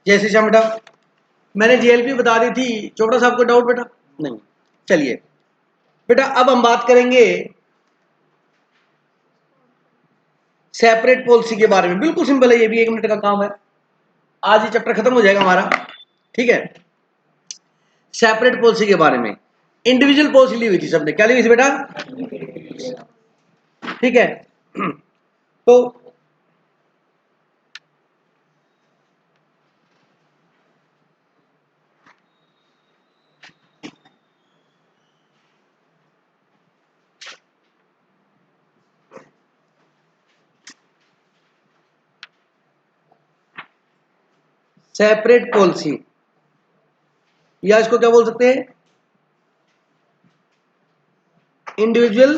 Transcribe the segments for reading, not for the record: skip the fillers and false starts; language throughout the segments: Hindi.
जैसे श्याम बेटा मैंने जीएलपी बता दी थी, चोपड़ा साहब को डाउट बेटा? नहीं। चलिए बेटा अब हम बात करेंगे सेपरेट पॉलिसी के बारे में। बिल्कुल सिंपल है, ये भी 1 मिनट का काम है, आज ये चैप्टर खत्म हो जाएगा हमारा। ठीक है, सेपरेट पॉलिसी के बारे में। इंडिविजुअल पॉलिसी ली हुई थी सबने, क्या ली हुई थी बेटा? ठीक है, तो सेपरेट पॉलिसी या इसको क्या बोल सकते हैं? इंडिविजुअल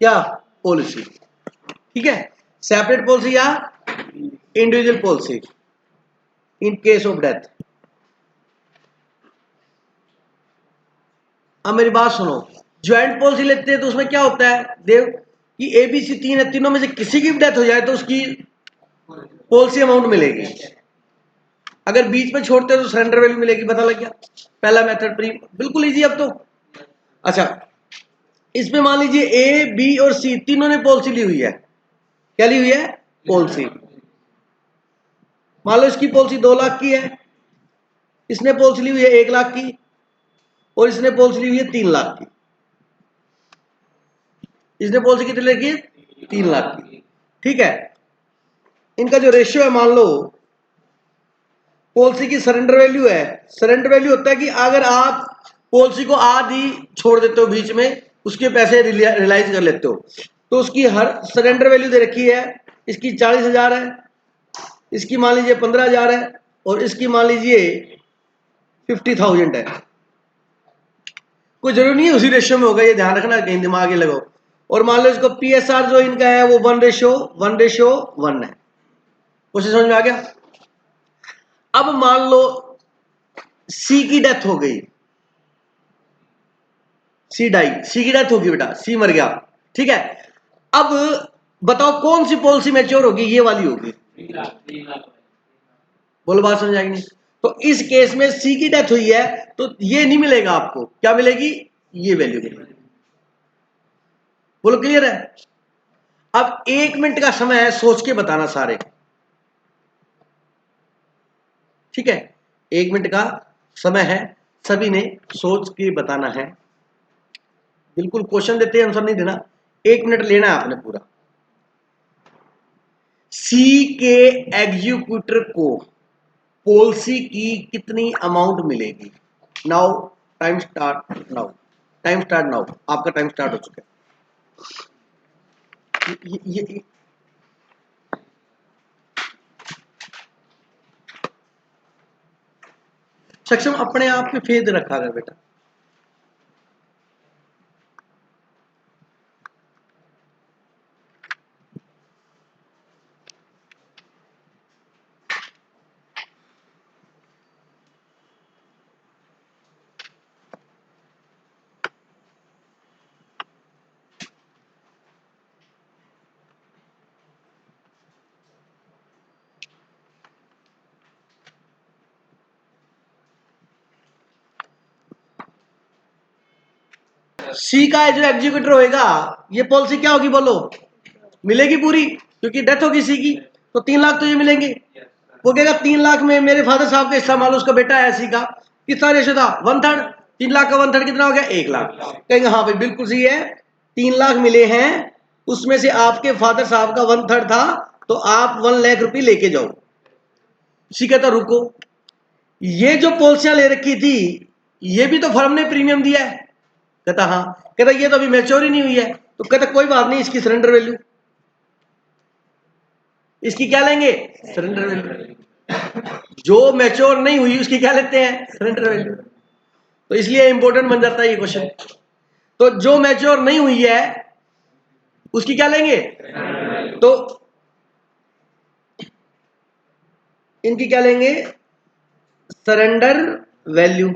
क्या पॉलिसी। ठीक है, सेपरेट पॉलिसी या individual policy in case of death. अब मेरी बात सुनो, ज्वाइंट पॉलिसी लेते हैं तो उसमें क्या होता है देव कि एबीसी तीन है, तीनों में से किसी की भी डेथ हो जाए तो उसकी पॉलिसी अमाउंट मिलेगी। अगर बीच में छोड़ते हैं तो सरेंडर वैल्यू मिलेगी। पता लग गया पहला मेथड प्री, बिल्कुल इजी अब तो। अच्छा, इसमें मान लीजिए ए बी और सी तीनों ने पॉलिसी ली हुई है। क्या ली हुई है? पॉलिसी। मान लो इसकी पॉलिसी 2 लाख की है, इसने पॉलिसी ली हुई है 1 लाख की, और इसने पॉलिसी ली हुई है 3 लाख की। इसने पॉलिसी कितनी लगी है? 3 लाख की। ठीक है, इनका जो रेशियो है, मान लो पॉलिसी की सरेंडर वैल्यू है। सरेंडर वैल्यू होता है कि अगर आप पॉलिसी को आधी छोड़ देते हो बीच में, उसके पैसे रियलाइज कर लेते हो, तो उसकी हर सरेंडर वैल्यू दे रखी है। इसकी 40,000 है, इसकी मान लीजिए 15,000 है, और इसकी मान लीजिए 50,000 है। कोई जरूरी नहीं है उसी रेशियो में होगा, ये ध्यान रखना, कहीं दिमाग ही लगाओ। और मान लो इसको पीएसआर जो इनका है वो 1:1 है। कुछ समझ में आ गया? अब मान लो सी की डेथ हो गई, सी डाई, सी की डेथ होगी बेटा, सी मर गया। ठीक है, अब बताओ कौन सी पॉलिसी मैच्योर होगी? ये वाली होगी। बोलो, बात समझ आएगी नहीं? तो इस केस में सी की डेथ हुई है तो ये नहीं मिलेगा आपको। क्या मिलेगी? ये वैल्यू मिलेगी। बोलो, क्लियर है? अब 1 मिनट का समय है, सोच के बताना सारे। ठीक है, 1 मिनट का समय है, सभी ने सोच के बताना है। बिल्कुल क्वेश्चन देते हैं, आंसर नहीं देना। 1 मिनट लेना है आपने पूरा। सी के एग्जीक्यूटर को पॉलिसी की कितनी अमाउंट मिलेगी? Now time start now, time start now, आपका टाइम स्टार्ट हो चुका है। ये सक्षम अपने आप पे फेद रखा कर बेटा। सी का जो एग्जीक्यूटर होएगा, ये पॉलिसी क्या होगी बोलो? मिलेगी पूरी, क्योंकि डेथ होगी सी की, तो 3 लाख तो ये मिलेंगे। वो कहेगा 3 लाख में मेरे फादर साहब का हिस्सा, मान लो उसका बेटा है सी का, कितना रेशो था? 1/3। 3 लाख का 1/3 कितना हो गया? 1 लाख। कहेंगे हाँ भाई बिल्कुल सही है, 3 लाख मिले हैं, उसमें से आपके फादर साहब का 1/3 था, तो आप 1 लाख रुपये लेके जाओ। सी कहता रुको, ये जो पॉलिसियां ले रखी थी ये भी तो फर्म ने प्रीमियम दिया है। कहता हाँ। कहता ये तो अभी मैच्योर ही नहीं हुई है। तो कहता कोई बात नहीं, इसकी सरेंडर वैल्यू, इसकी क्या लेंगे? Surrender value. जो मैच्योर नहीं हुई उसकी क्या लेते हैं? Surrender value. तो इसलिए इंपॉर्टेंट बन जाता है ये क्वेश्चन। तो जो मैच्योर नहीं हुई है उसकी क्या लेंगे? तो इनकी क्या लेंगे? Surrender value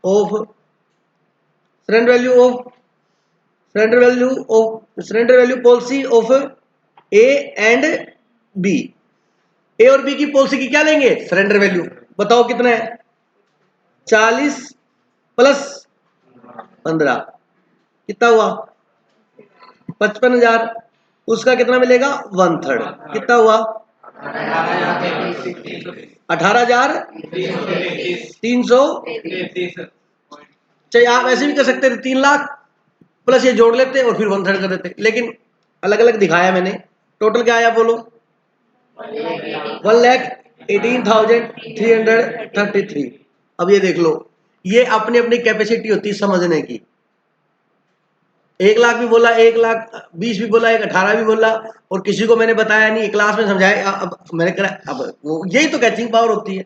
of, surrender value of, surrender value of, surrender value policy of A and B. A और बी की पॉलिसी की क्या लेंगे, सरेंडर वैल्यू। बताओ कितना है, 40 प्लस 15 कितना हुआ, 55,000। उसका कितना मिलेगा, 1/3 कितना हुआ, 18,300। चाहिए आप ऐसे भी कर सकते थे, 3 लाख प्लस ये जोड़ लेते और फिर 1/3 कर देते, लेकिन अलग अलग दिखाया मैंने। टोटल क्या आया बोलो, 1,18,333। अब ये देख लो, ये अपनी अपनी कैपेसिटी होती है समझने की। 1 लाख भी बोला, 1,20,000 भी बोला, 18 भी बोला, और किसी को मैंने बताया नहीं, क्लास में समझाया। अब मैंने कहा अब वो यही तो कैचिंग पावर होती है।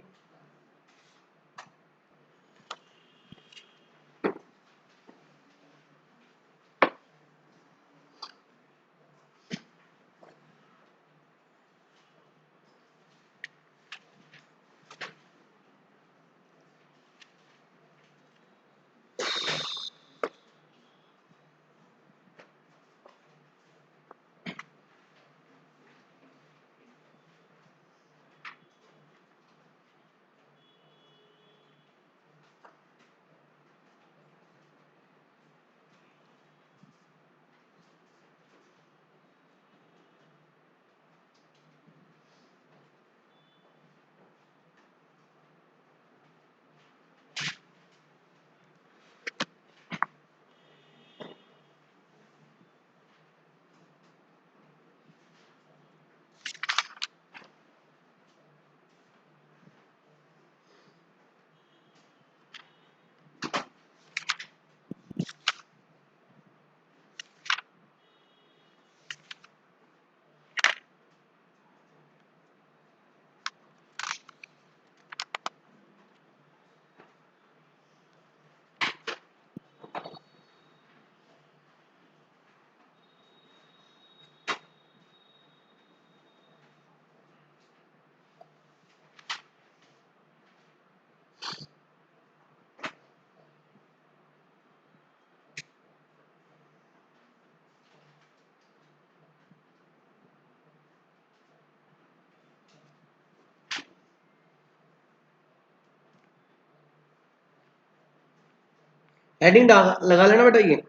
हेडिंग लगा लेना बेटा ये।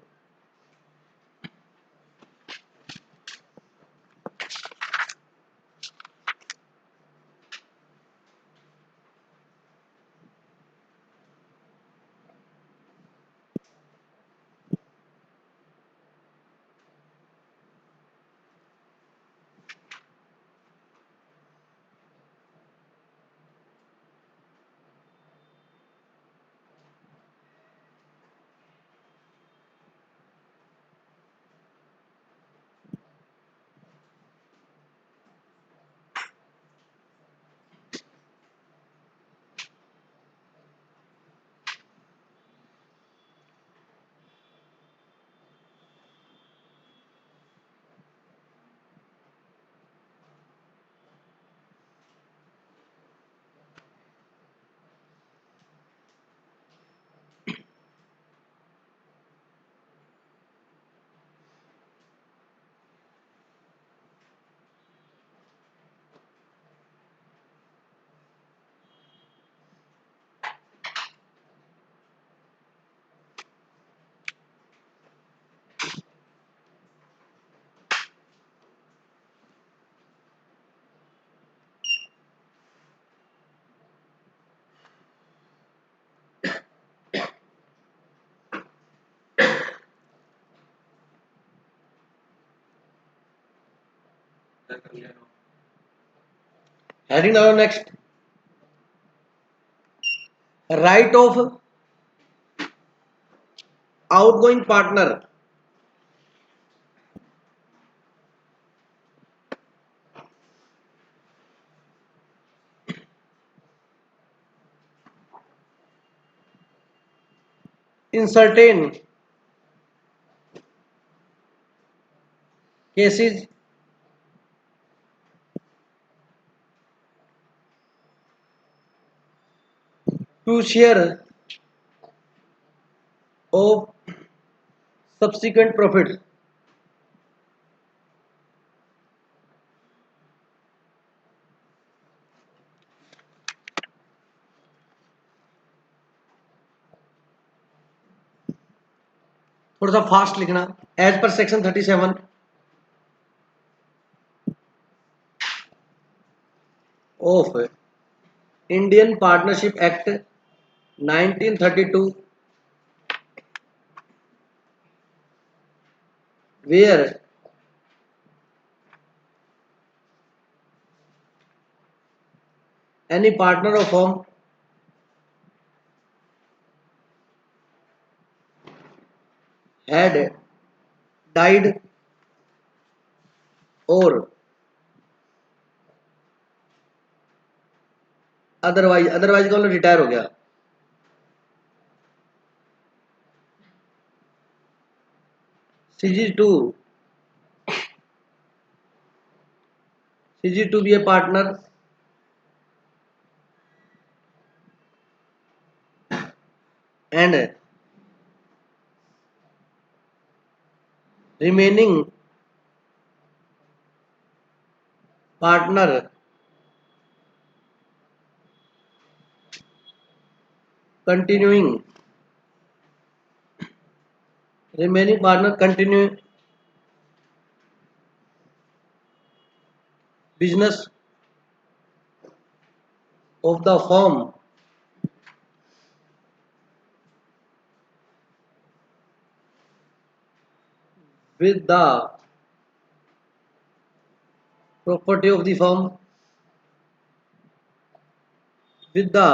हेडिंग डालो next, right of outgoing partner in certain cases to share of subsequent profits थोड़ा सा फास्ट लिखना। As per section 37 of Indian partnership act 1932, where any partner or firm had died or otherwise का मतलब रिटायर हो गया। CG2 be a partner and remaining partner continuing continue business of the firm with the property of the firm with the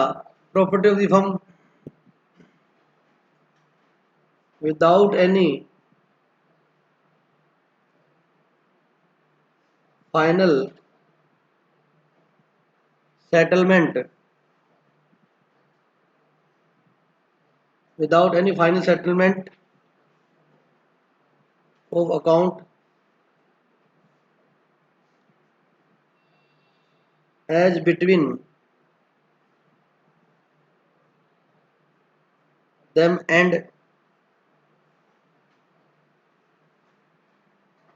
property of the firm without any final settlement of account as between them and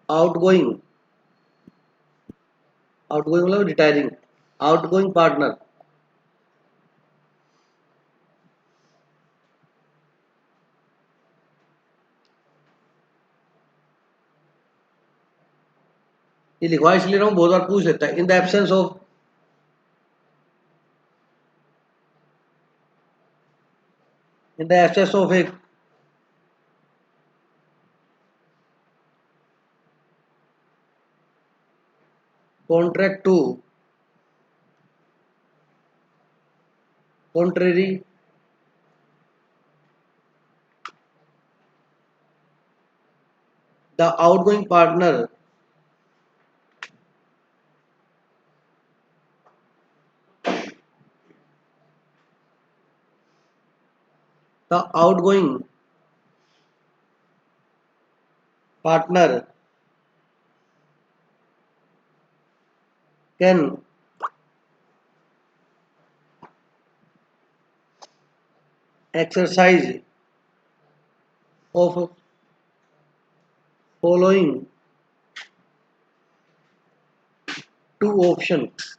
outgoing मतलब retiring outgoing partner ये लिखवा इसलिए रहा हूँ, बहुत बार पूछ लेता है। In the absence of A contract to contrary the outgoing partner the outgoing partner can exercise of following two options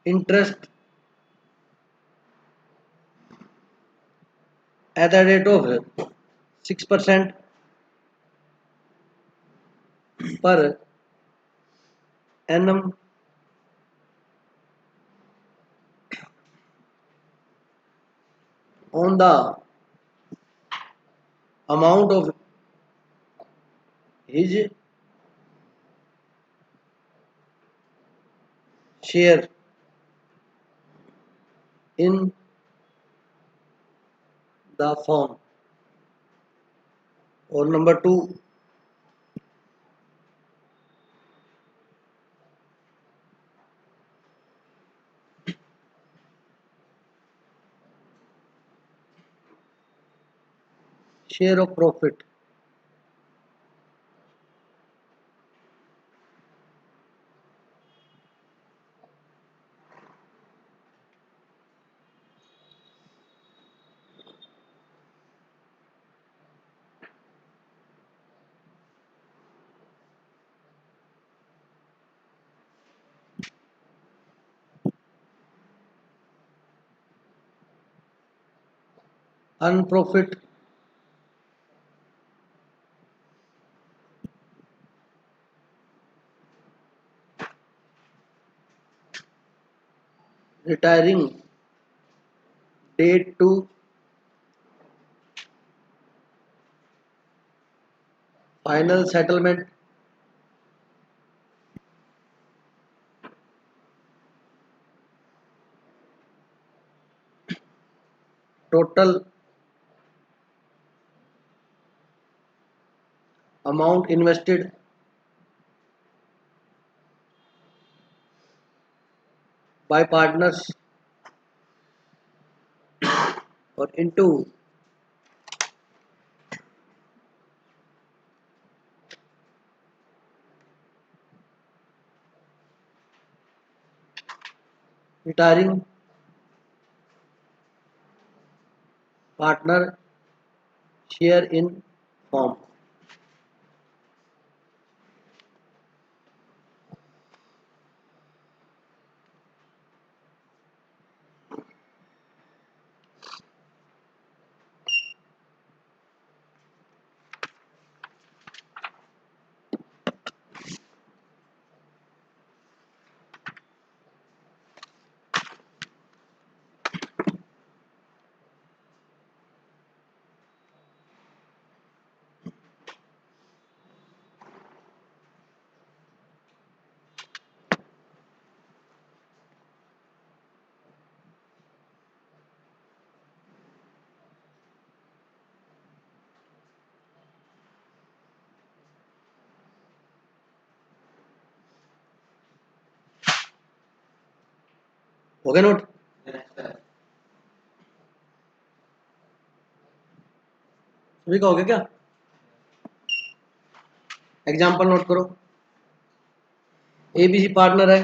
interest at the rate of 6% per annum on the amount of his share in the firm और number 2, share of profit. Earn profit, retiring date to final settlement, total amount invested by partners और into retiring partner share in form. हो गया नोट? सभी का हो गया क्या? एग्जाम्पल नोट करो। एबीसी पार्टनर है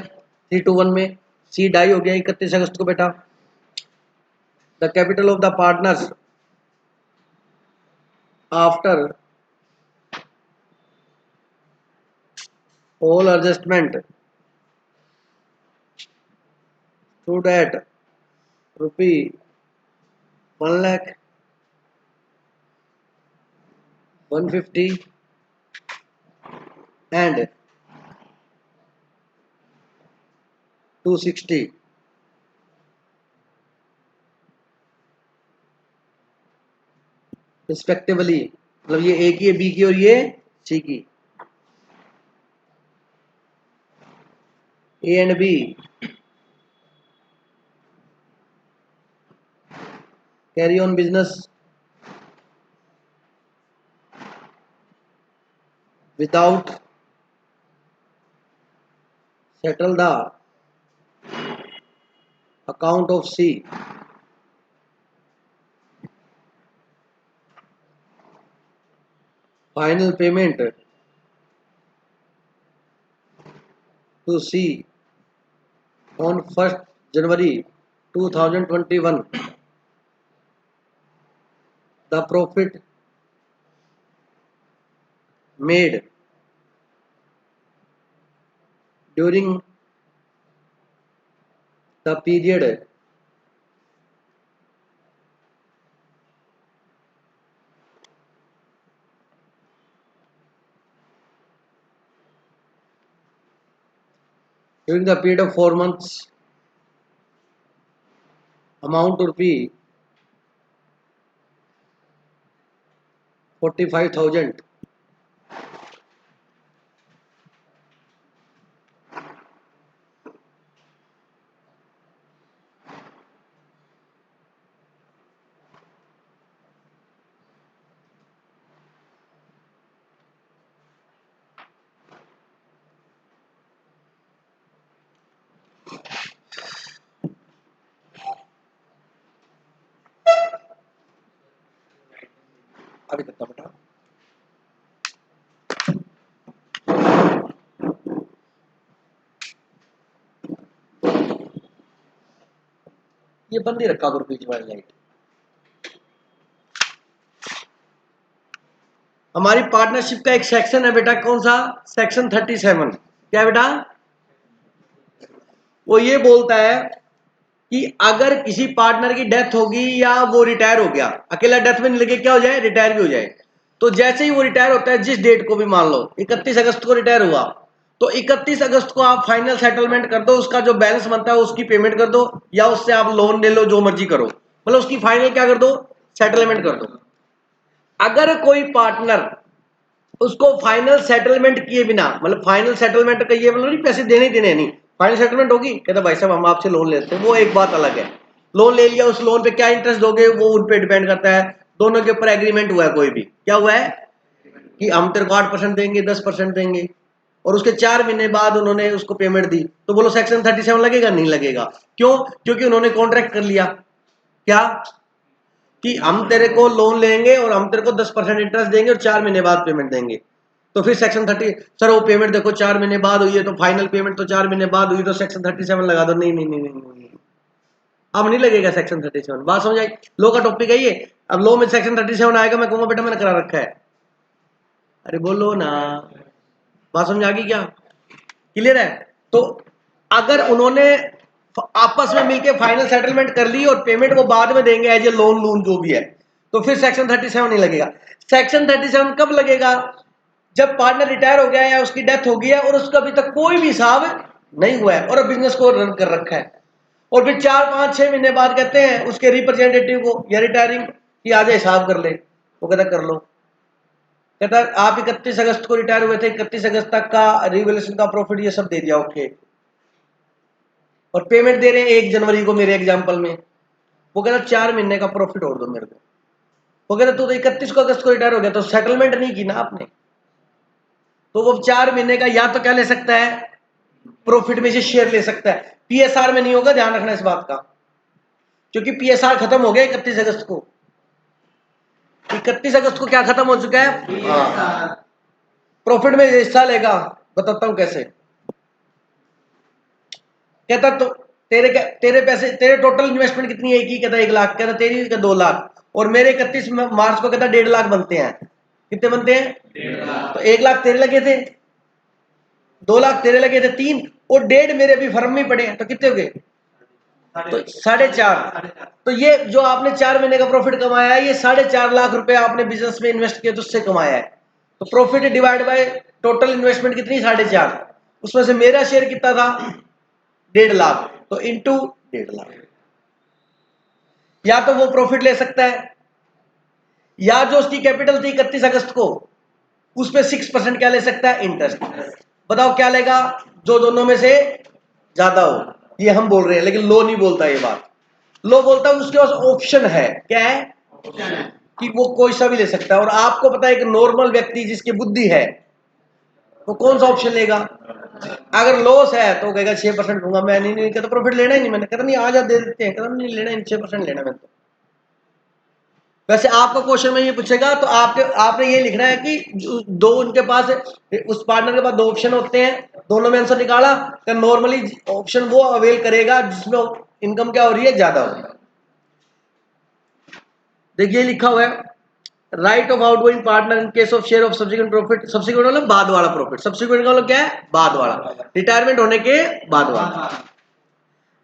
3:1 में, सी डाई हो गया 31 अगस्त को बेटा। The capital of the partners after all adjustment stood at rupee 1,150 and 260 respectively. मतलब ये ए की है, बी की और ये सी की। ए and B carry on business without settle the account of C, final payment to C on 1st January 2021. The profit made during the period of 4 months amount to be 45,000. अभी करता बेटा। ये बंद ही रखा करो बीच वाली लाइट। हमारी पार्टनरशिप का एक सेक्शन है बेटा, कौन सा? सेक्शन 37। क्या बेटा? वो ये बोलता है कि अगर किसी पार्टनर की डेथ होगी या वो रिटायर हो गया, अकेला डेथ में नहीं लगे, क्या हो जाए? रिटायर भी हो जाए। तो जैसे ही वो रिटायर होता है, जिस डेट को भी, मान लो 31 अगस्त को रिटायर हुआ, तो 31 अगस्त को आप फाइनल सेटलमेंट कर दो, उसका जो बैलेंस बनता है उसकी पेमेंट कर दो, या उससे आप लोन ले लो, जो मर्जी करो, मतलब उसकी फाइनल क्या कर दो? सेटलमेंट कर दो। अगर कोई पार्टनर उसको फाइनल सेटलमेंट किए बिना, मतलब फाइनल सेटलमेंट का ये मतलब नहीं पैसे देने ही देने, नहीं, फाइनल सेटलमेंट होगी, कहता भाई साहब हम आपसे लोन लेते हैं, वो एक बात अलग है। लोन ले लिया, उस लोन पे क्या इंटरेस्ट दोगे वो उन पे डिपेंड करता है, दोनों के ऊपर एग्रीमेंट हुआ है। कोई भी क्या हुआ है कि हम तेरे को 8% देंगे, 10% देंगे, और उसके 4 महीने बाद उन्होंने उसको पेमेंट दी, तो बोलो सेक्शन 37 लगेगा? नहीं लगेगा। क्यों? क्योंकि उन्होंने कॉन्ट्रैक्ट कर लिया क्या कि हम तेरे को लोन लेंगे और हम तेरे को 10% इंटरेस्ट देंगे और 4 महीने बाद पेमेंट देंगे। तो फिर सेक्शन 30, सर वो पेमेंट देखो 4 महीने बाद हुई है, तो फाइनल पेमेंट तो 4 महीने बाद हुई, तो सेक्शन 37 लगा दो। नहीं नहीं नहीं नहीं, नहीं, नहीं। अब नहीं लगेगा सेक्शन 37। बात समझ आई? लो का टॉपिक है ये। अब लो में सेक्शन 37 आएगा, मैं कहूंगा बेटा मैंने करा रखा है। अरे बोलो ना, बात समझ आ गई क्या? क्लियर है? तो अगर उन्होंने आपस में मिलकर फाइनल सेटलमेंट कर ली और पेमेंट वो बाद में देंगे एज ए लोन, लोन जो भी है, तो फिर सेक्शन 37 नहीं लगेगा। सेक्शन 37 कब लगेगा? जब पार्टनर रिटायर हो गया है या उसकी डेथ हो गई है और उसका अभी तक कोई भी हिसाब नहीं हुआ है और बिजनेस को रन कर रखा है, और फिर 4 5 6 महीने बाद कहते हैं उसके रिप्रेजेंटेटिव को या रिटायरिंग कि आजा हिसाब कर ले, वो कहता कर लो। कहता आप 31 अगस्त को रिटायर हुए थे, 31 अगस्त तक का रिवोल्यूशन का प्रॉफिट ये सब दे दिया, ओके, और पेमेंट दे रहे हैं 1 जनवरी को मेरे एग्जाम्पल में। वो कहता 4 महीने का प्रॉफिट और दो मेरे को। वो कहता तू तो 31 अगस्त को रिटायर हो गया, तो सेटलमेंट नहीं की ना आपने, तो वो 4 महीने का या तो क्या ले सकता है? प्रॉफिट में से शेयर ले सकता है। पीएसआर में नहीं होगा, ध्यान रखना इस बात का, क्योंकि पीएसआर खत्म हो गया 31 अगस्त को। 31 अगस्त को क्या खत्म हो चुका है? हाँ। प्रॉफिट में हिस्सा लेगा, बताता हूं कैसे। कहता तो तेरे पैसे, तेरे टोटल इन्वेस्टमेंट कितनी है? एक ही। कहता 1 लाख। कहता तेरी? 2 लाख। और मेरे 31 मार्च को कहता 1.5 लाख बनते हैं। कितने बनते हैं? 1.5 लाख। तो 1 लाख तेरे लगे थे, 2 लाख तेरे लगे थे, 3, और 1.5 मेरे भी फर्म में पड़े हैं, तो कितने हो गए? तो 4.5। तो ये जो आपने 4 महीने का प्रॉफिट कमाया है, ये 4.5 लाख रुपए आपने बिजनेस में इन्वेस्ट किए तो उससे कमाया है। तो profit divide by total investment कितनी? 4.5। उसमें से मेरा शेयर कितना था? 1.5 लाख, तो इंटू 1.5 लाख। या तो वो प्रॉफिट ले सकता है, या जो उसकी कैपिटल थी 31 अगस्त को, उस पर 6% क्या ले सकता है? इंटरेस्ट। बताओ क्या लेगा? जो दोनों में से ज्यादा हो। ये हम बोल रहे हैं, लेकिन लो नहीं बोलता ये बात। लो बोलता है उसके पास ऑप्शन है। क्या है? ऑप्शन है कि वो कोई सा भी ले सकता है। और आपको पता है एक नॉर्मल व्यक्ति जिसकी बुद्धि है वो कौन सा ऑप्शन लेगा? अगर लॉस है तो कहेगा 6% दूंगा मैं। नहीं कहता प्रॉफिट लेना ही नहीं मैंने। कहता नहीं आज दे देते हैं। कहता नहीं लेना, 6% लेना मैंने। तो वैसे आपको क्वेश्चन में ये पूछेगा तो आपने ये लिखना है कि दो उनके पास, उस पार्टनर के पास 2 ऑप्शन होते हैं, दोनों में आंसर निकाला, तो नॉर्मली ऑप्शन वो अवेल करेगा जिसमें इनकम क्या हो रही है? ज्यादा हो रही है। देखिए लिखा हुआ है, right of outgoing partner in case of share of subsequent profit. Subsequent मतलब बाद वाला प्रॉफिट, सब्सिक्वेंट का मतलब क्या है? बाद वाला, रिटायरमेंट होने के बाद वाला।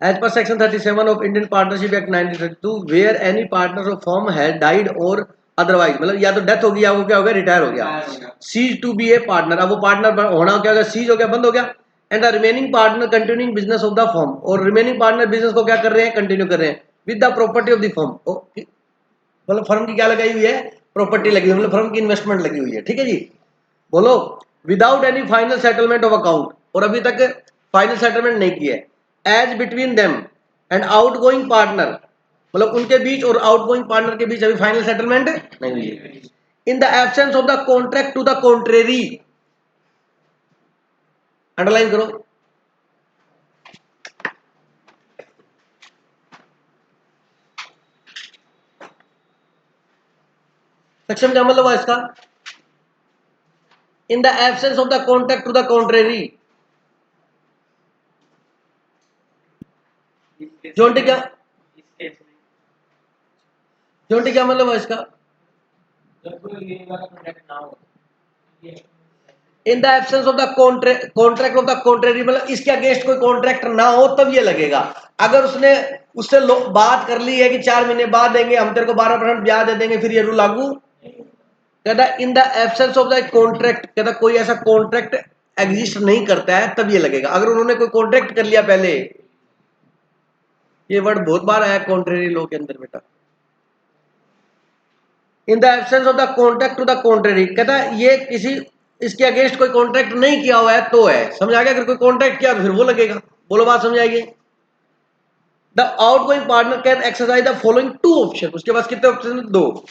As per section 37 of Indian Partnership Act 1932, where any partner of firm has died or otherwise, मतलब या तो डेथ हो गई या वो क्या हो गया? रिटायर हो गया। Cease to be a partner, अब वो पार्टनर होना क्या हो गया? सीज हो गया, बंद हो गया। And the remaining partner continuing business of the firm, और रिमेनिंग पार्टनर बिजनेस को क्या कर रहे हैं? कंटिन्यू कर रहे हैं with the property of the firm. मतलब फर्म की क्या लगाई हुई है? प्रॉपर्टी लगी हुई है, मतलब फर्म की इन्वेस्टमेंट लगी हुई है। ठीक है जी, बोलो। Without any final settlement of account, और अभी तक फाइनल सेटलमेंट नहीं किया है। As between them and outgoing partner, मतलब उनके बीच और आउट गोइंग पार्टनर के बीच अभी फाइनल सेटलमेंट नहीं हुई है। In the absence of the contract to the contrary, underline करो। सक्षम क्या मतलब हुआ इसका? In the absence of the contract to the contrary. Jonty क्या, जोंटी क्या मतलब है इसका? In the absence of the contract of the contrary, मतलब इसके अगेंस्ट कोई कॉन्ट्रैक्ट ना हो तब ये लगेगा। अगर उसने उससे बात कर ली है कि 4 महीने बाद देंगे, हम तेरे को 12% ब्याज दे देंगे, फिर ये रूल लागू। कहता इन the absence of the contract, कहता कोई ऐसा कॉन्ट्रैक्ट एग्जिस्ट नहीं करता है तब ये लगेगा। अगर उन्होंने कोई कॉन्ट्रैक्ट कर लिया पहले, ये वर्ड बहुत बार आया कॉन्ट्रेरी लॉ के अंदर बेटा। In the absence of the contract to the contrary, कहता ये किसी इसके अगेंस्ट कोई कॉन्ट्रैक्ट नहीं किया हुआ है तो है। समझ आ गया? अगर कोई कॉन्ट्रैक्ट किया तो फिर वो लगेगा। बोलो बात समझ आएगी? The outgoing partner can exercise the following two option. उसके पास कितने ऑप्शन? दो।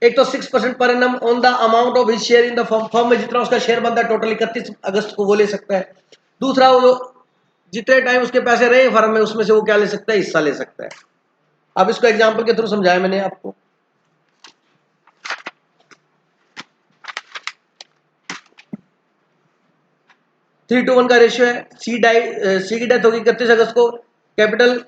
एक तो 6% per annum on the amount of his share in the firm, firm में जितना उसका शेयर बनता है टोटल 31 अगस्त को वो ले सकता है। दूसरा, वो जितने टाइम उसके पैसे रहे फर्म में उसमें से वो क्या ले सकता है? हिस्सा ले सकता है। अब इसको एग्जाम्पल के थ्रू समझाया मैंने आपको। 3:1 का रेशियो है। सी की डेथ होगी 31 अगस्त को, कैपिटल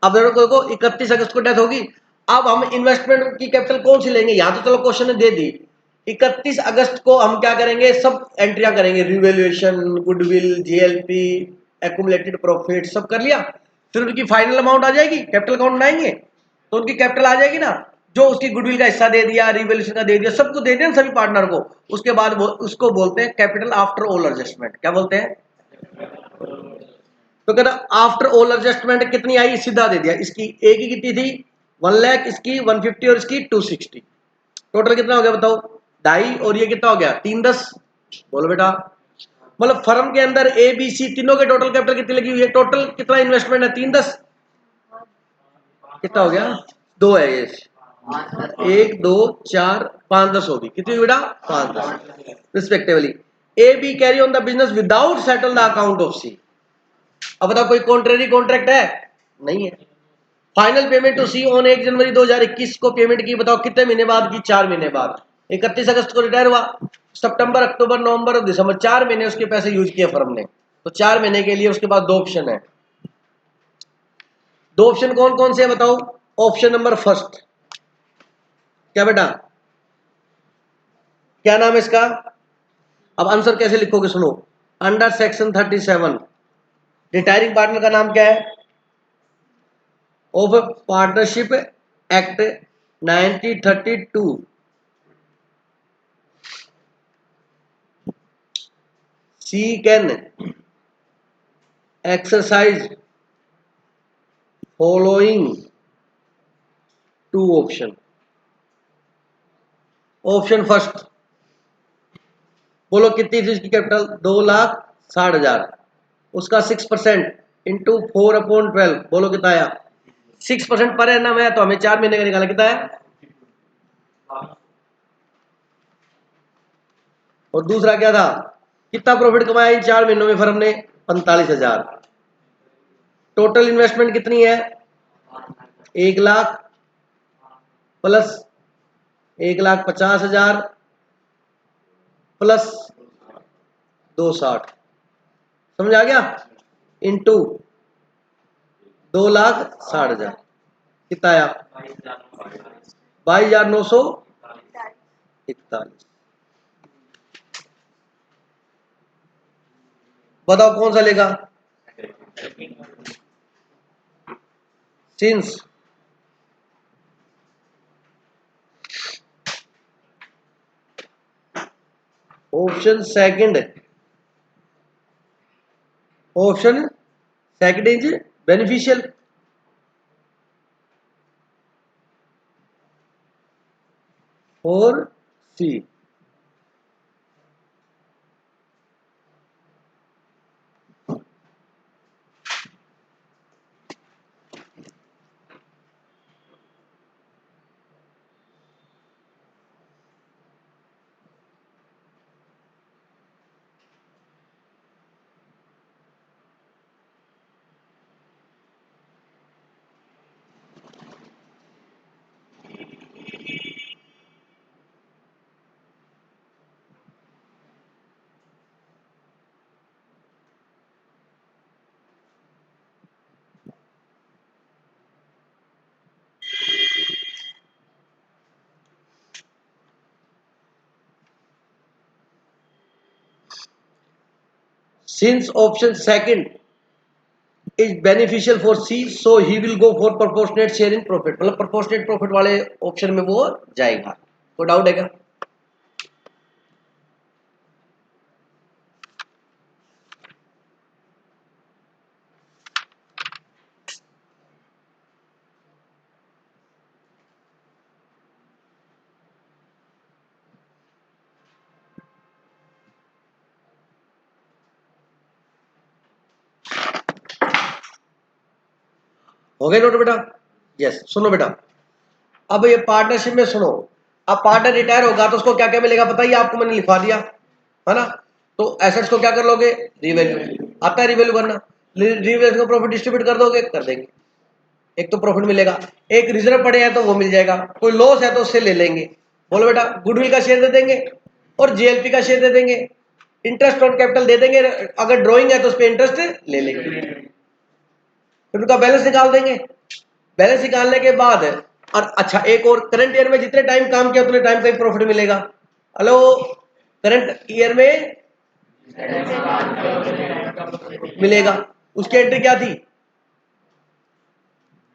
अब को 31 अगस्त को डेथ होगी। अब हम इन्वेस्टमेंट की कैपिटल कौन सी लेंगे? यहां तो चलो क्वेश्चन ने दे दी। 31 अगस्त को हम क्या करेंगे? सब एंट्रियां करेंगे, revaluation, goodwill, GLP, accumulated profit, सब कर लिया। फिर उनकी फाइनल अमाउंट आ जाएगी, कैपिटल अकाउंट बनाएंगे तो उनकी कैपिटल आ जाएगी ना। जो उसकी गुडविल का हिस्सा दे दिया, रिवैल्यूएशन का दे दिया, सबको दे दिया सभी पार्टनर को। उसके बाद उसको बोलते हैं कैपिटल आफ्टर ऑल एडजस्टमेंट। क्या बोलते हैं? तो कहता आफ्टर ऑल एडजस्टमेंट कितनी आई? सीधा दे दिया। इसकी एक ही कितनी थी? 1 लाख, इसकी 150 और इसकी 260। टोटल कितना हो गया बताओ? 2.5 और ये कितना हो गया? 310। बोलो बेटा। मतलब फर्म के अंदर ए बी सी तीनों के टोटल कैपिटल कितनी लगी हुई है? टोटल कितना इन्वेस्टमेंट है? 310। कितना हो गया? दो है ये। 1 2 4 5 10 होगी। कितनी बेटा? 5 10 respectively. A B carry on the business without settle the account of C. अब बताओ कोई कॉन्ट्रेरी कॉन्ट्रैक्ट है? नहीं है। Final payment to C on 1 January 2021 को पेमेंट की। बताओ कितने महीने बाद की? 4 महीने बाद। 31 अगस्त को रिटायर हुआ, सितंबर अक्टूबर नवंबर और दिसंबर 4 महीने उसके पैसे यूज किए फर्म ने। तो 4 महीने के लिए उसके पास दो ऑप्शन है। दो ऑप्शन कौन कौन से है बताओ? ऑप्शन नंबर फर्स्ट क्या बेटा? क्या नाम है इसका? अब आंसर कैसे लिखोगे सुनो। अंडर सेक्शन 37 रिटायरिंग पार्टनर का नाम क्या है? Of partnership act 1932 C can exercise following two option. Option first, बोलो कितनी थी उसकी कैपिटल? 2,60,000। उसका 6% इंटू 4/12, बोलो कितना आया? 6% पर एनम है तो हमें 4 महीने का निकाला, कितना है? और दूसरा क्या था? कितना प्रॉफिट कमाया इन 4 महीनों में फर्म ने? 45,000। टोटल इन्वेस्टमेंट कितनी है? 1 लाख प्लस 1,50,000 प्लस 260। समझ आ गया? इंटू 2,60,000 कितना आया? 22,941। बताओ कौन सा लेगा? Since option second, option second is beneficial for C. Since option second is beneficial for C so he will go for proportionate share in profit, मतलब प्रोपोर्शनेट प्रॉफिट वाले ऑप्शन में वो जाएगा। कोई डाउट है क्या? हो गए नोट बेटा? यस। सुनो बेटा, अब ये पार्टनरशिप में सुनो, अब पार्टनर रिटायर होगा तो उसको क्या क्या मिलेगा बताइए, आपको मैंने लिखवा दिया है ना। तो एसेट्स को क्या कर लोगे? रिवैल्यू। आता है रिवैल्यू करना? रिवैल्यू को प्रॉफिट डिस्ट्रीब्यूट कर दोगे? कर देंगे। एक तो प्रॉफिट मिलेगा, एक रिजर्व पड़े हैं तो वो मिल जाएगा, कोई लॉस है तो उससे ले लेंगे। बोलो बेटा, गुडविल का शेयर दे देंगे और जीएलपी का शेयर दे देंगे, इंटरेस्ट ऑन कैपिटल दे देंगे, अगर ड्रॉइंग है तो उस पर इंटरेस्ट ले लेंगे, फिर उनका बैलेंस निकाल देंगे। बैलेंस निकालने के बाद और अच्छा एक और, करंट ईयर में जितने टाइम काम किया उतने टाइम का ही प्रॉफिट मिलेगा। हेलो, करंट ईयर में मिलेगा। उसकी एंट्री क्या थी?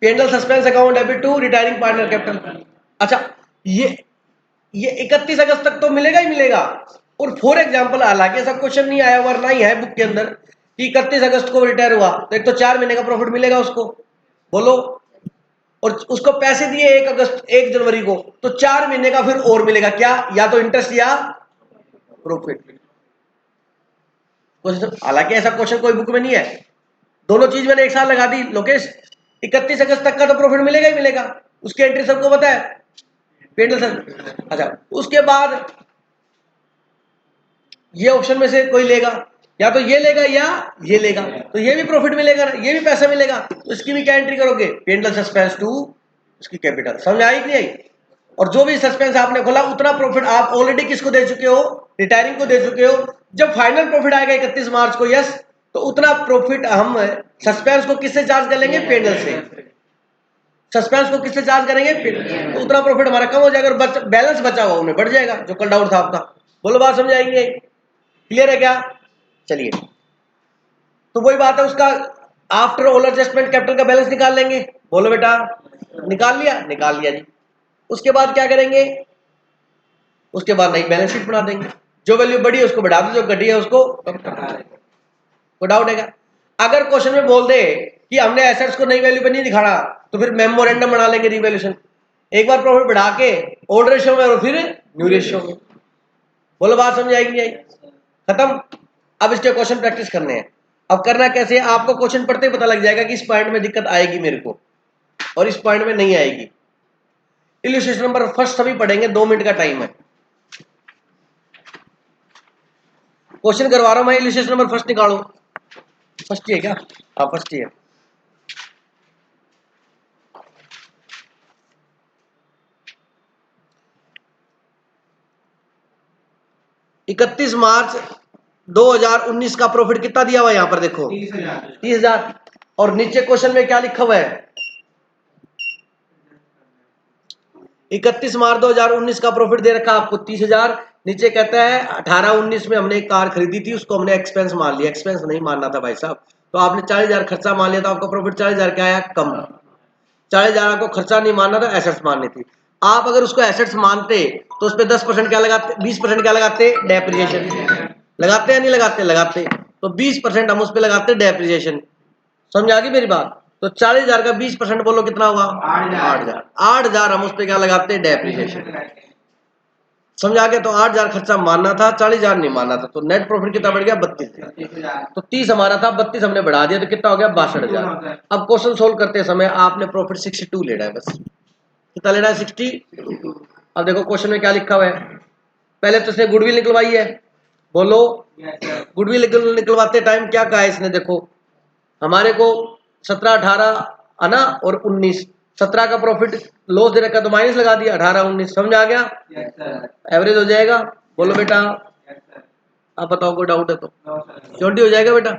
P and L suspense account debit to retiring partner capital. अच्छा, ये 31 अगस्त तक तो मिलेगा ही मिलेगा। और फॉर एग्जांपल, हालांकि ऐसा क्वेश्चन नहीं आया, वरना ही है बुक के अंदर कि 31 अगस्त को रिटायर हुआ तो एक तो 4 महीने का प्रॉफिट मिलेगा उसको। बोलो, और उसको पैसे दिए 1 जनवरी को, तो 4 महीने का फिर और मिलेगा क्या? या तो इंटरेस्ट या प्रॉफिट। हालांकि ऐसा क्वेश्चन कोई बुक में नहीं है। दोनों चीज मैंने एक साथ लगा दी लोकेश। 31 अगस्त तक का तो प्रॉफिट मिलेगा ही मिलेगा, उसकी एंट्री सबको पता है, पेंडल सर। अच्छा, उसके बाद ये ऑप्शन में से कोई लेगा, या तो ये लेगा या ये लेगा, तो ये भी प्रॉफिट मिलेगा ना, ये भी पैसा मिलेगा, तो इसकी भी क्या एंट्री करोगे? पेंडल सस्पेंस टू उसकी कैपिटल। समझ आई कि नहीं आई? और जो भी सस्पेंस आपने खोला उतना प्रॉफिट आप ऑलरेडी किसको दे चुके हो? रिटायरिंग को दे चुके हो। जब फाइनल प्रॉफिट आएगा 31 मार्च को, यस, तो उतना प्रॉफिट हम सस्पेंस को किससे चार्ज कर लेंगे? पेंडल से। सस्पेंस को किससे चार्ज करेंगे? पेंडल। तो उतना प्रॉफिट हमारा कम हो जाएगा और बैलेंस बचा हुआ उन्हें बढ़ जाएगा, जो कल डाउट था आपका। बोलो, बात समझ आएंगे? क्लियर है क्या? चलिए, तो वही बात है, उसका आफ्टर ऑल एडजस्टमेंट कैपिटल का बैलेंस निकाल लेंगे। बोलो बेटा, निकाल लिया? निकाल लिया जी। उसके बाद क्या करेंगे? उसके बाद नई बैलेंस शीट बना देंगे, जो वैल्यू बढ़ी है उसको बढ़ा दो, जो घटी है उसको कम कर दो। कोई डाउट है क्या? अगर क्वेश्चन में बोल दे कि हमने एसेट्स को नई वैल्यू पे नहीं दिखाना, तो फिर मेमोरेंडम बना लेंगे रिवैल्यूएशन, एक बार प्रॉफिट बढ़ा के ओल्ड रेशियो में और फिर न्यू रेशियो में। बोलो, बात समझ आएगी नहीं आई? खत्म। अब इसके क्वेश्चन प्रैक्टिस करने हैं। अब करना कैसे है, आपको क्वेश्चन पढ़ते ही पता लग जाएगा कि इस पॉइंट में दिक्कत आएगी मेरे को और इस पॉइंट में नहीं आएगी। इलस्ट्रेशन नंबर फर्स्ट सभी पढ़ेंगे, 2 मिनट का टाइम है। क्वेश्चन करवा रहा हूं मैं, इलस्ट्रेशन नंबर फर्स्ट निकालो। फर्स्ट ही है क्या? हाँ, फर्स्ट ही है। इकतीस मार्च 2019 का प्रॉफिट कितना दिया हुआ है? यहां पर देखो 30,000। और नीचे क्वेश्चन में क्या लिखा हुआ है? 31 मार्च 2019 का प्रॉफिट दे रखा आपको 30,000। नीचे कहता है 18-19 में हमने एक कार खरीदी थी, उसको हमने एक्सपेंस मान लिया। एक्सपेंस नहीं मानना था भाई साहब, तो आपने 40,000 खर्चा मान लिया, तो आपका प्रॉफिट 40,000 क्या आया? कम। 40,000 आपको खर्चा नहीं मानना था, एसेट्स माननी थी। आप अगर उसको एसेट्स मानते तो उस पर 10% क्या लगाते? 20% क्या लगाते? डेप्रिसिएशन। लगाते या नहीं लगाते? लगाते। तो 20% हम उस पर लगाते डेप्रिसिएशन। समझ आ गई मेरी बात? तो 40,000 का 20% बोलो कितना हुआ? 8,000। 8,000 हम उस पर क्या लगाते? डेप्रिसिएशन। समझ आ गया? तो 8,000 खर्चा मानना था, 40,000 नहीं मानना था, तो नेट प्रॉफिट कितना बढ़ गया? 32,000। तो 30 हमारा था, 32 हमने बढ़ा दिया, तो कितना हो गया? 62,000। अब क्वेश्चन सोल्व करते समय आपने प्रॉफिट 62 लेना है, बस। कितना लेना है? 62। अब देखो क्वेश्चन में क्या लिखा हुआ है। पहले तो इसने गुडविल निकलवाई है। बोलो, गुडविल निकलवाते टाइम क्या कहा है इसने? देखो, हमारे को 17, 18 है ना, और 19, 17 का प्रॉफिट लॉस दे रखा तो माइनस लगा दिया, 18, 19। समझ आ गया? एवरेज हो जाएगा। बोलो बेटा, आप बताओ, कोई डाउट है तो? छोटी हो जाएगा बेटा।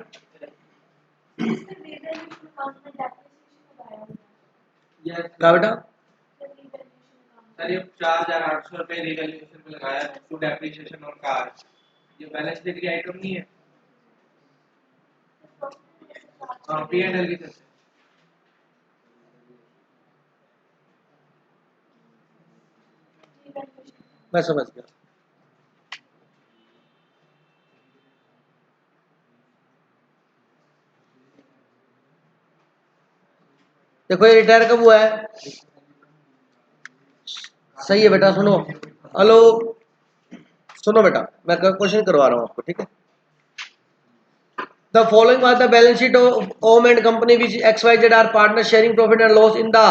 क्या बेटा? सर, ये 4,800 रुपए रिवैल्यूएशन में लगाया टू डेप्रिसिएशन और कार, ये बैलेंस शीट की आइटम नहीं है। P&L की तरफ से। मैं समझ गया। देखो ये रिटायर कब हुआ है? सही है बेटा, सुनो। हेलो, सुनो बेटा, मैं क्वेश्चन करवा रहा हूँ आपको, ठीक है? The following are the balance sheet of Om and company which XYZ are partners sharing profit and loss in the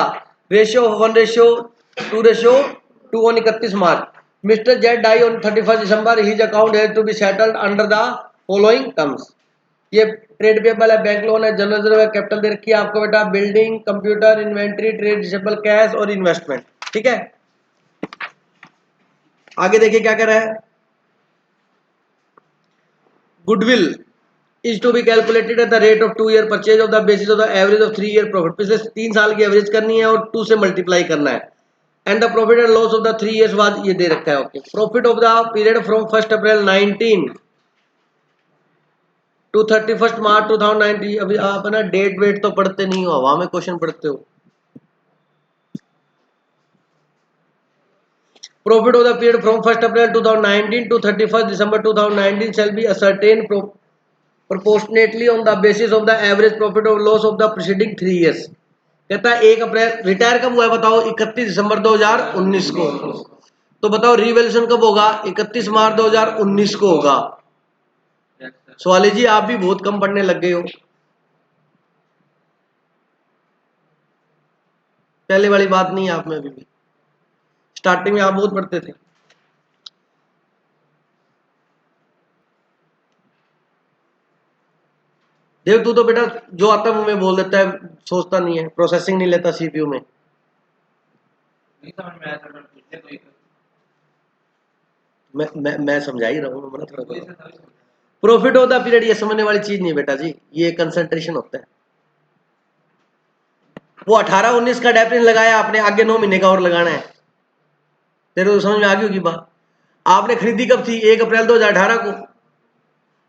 ratio of 1:2:2 on 31 March. Mr. Z die on 31st December. His account has to be settled under the following terms. ये ट्रेड पेबल है, बैंक लोन है, जनरल रिजर्व है, कैपिटल दे रखी है आपको बेटा, building, computer, inventory, trade receivable, cash और इन्वेस्टमेंट, ठीक है? आगे देखिए क्या कह रहा है। Goodwill is to be calculated at the rate of 2 year purchase of the basis of the average of 3 year profit. पिछले 3 साल की एवरेज करनी है और 2 से मल्टीप्लाई करना है। And the profit and loss of the 3 years बाद ये दे रखा है। Okay, profit of the period from 1 April 19 to 31 March 2019। अभी आप ना डेट वेट तो पढ़ते नहीं हो, हवा में क्वेश्चन पढ़ते हो। Profit of the period from 1 April 2019 to 31 December 2019 shall be ascertained proportionately on the basis of the average profit or loss of the preceding 3 years। कहता है 1 अप्रैल, रिटायर कब हुआ है बताओ? 31 दिसंबर 2019 को। तो बताओ रिवैल्यूएशन कब होगा? 31 मार्च 2019 को होगा। सवाली जी आप भी बहुत कम पढ़ने लग गए हो, पहले वाली बात नहीं है आप में अभी भी। स्टार्टिंग में आप बहुत पढ़ते थे। देव तू तो बेटा जो आता मुंह में बोल देता है, सोचता नहीं है, प्रोसेसिंग नहीं लेता सीपीयू में। नहीं समझ में आया सर, मैं पूछने कोई मैं समझा ही रहा हूँ, थोड़ा कोई से समझ। प्रॉफिट ऑफ द पीरियड ये समझने वाली चीज नहीं है बेटा जी, ये कंसंट्रेशन होता है। वो 18-19 का डेफिनेशन लगाया आपने, आगे 9 महीने का और लगाना है। तेरे को समझ में आ गई होगी बात। आपने खरीदी कब थी? 1 अप्रैल 2018 को।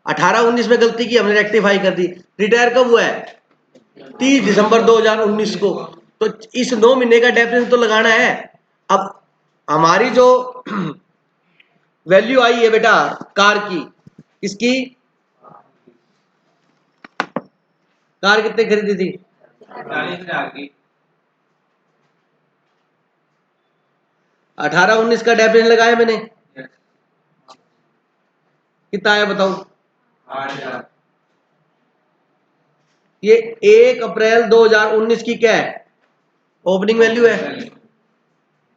18-19 में गलती की, हमने रेक्टिफाई कर दी। रिटायर कब हुआ है? 30 दिसंबर 2019 को। तो इस 9 महीने का डेफिनेशन तो लगाना है। अब हमारी जो वैल्यू आई है बेटा कार की, किसकी? कार कितने खरीदी थी? 40,000 की। 18-19 का डेफिनेशन लगाया मैंने, Yes, कितना आया बताओ? 8,000। ये 1 अप्रैल 2019 की क्या है? ओपनिंग वैल्यू है।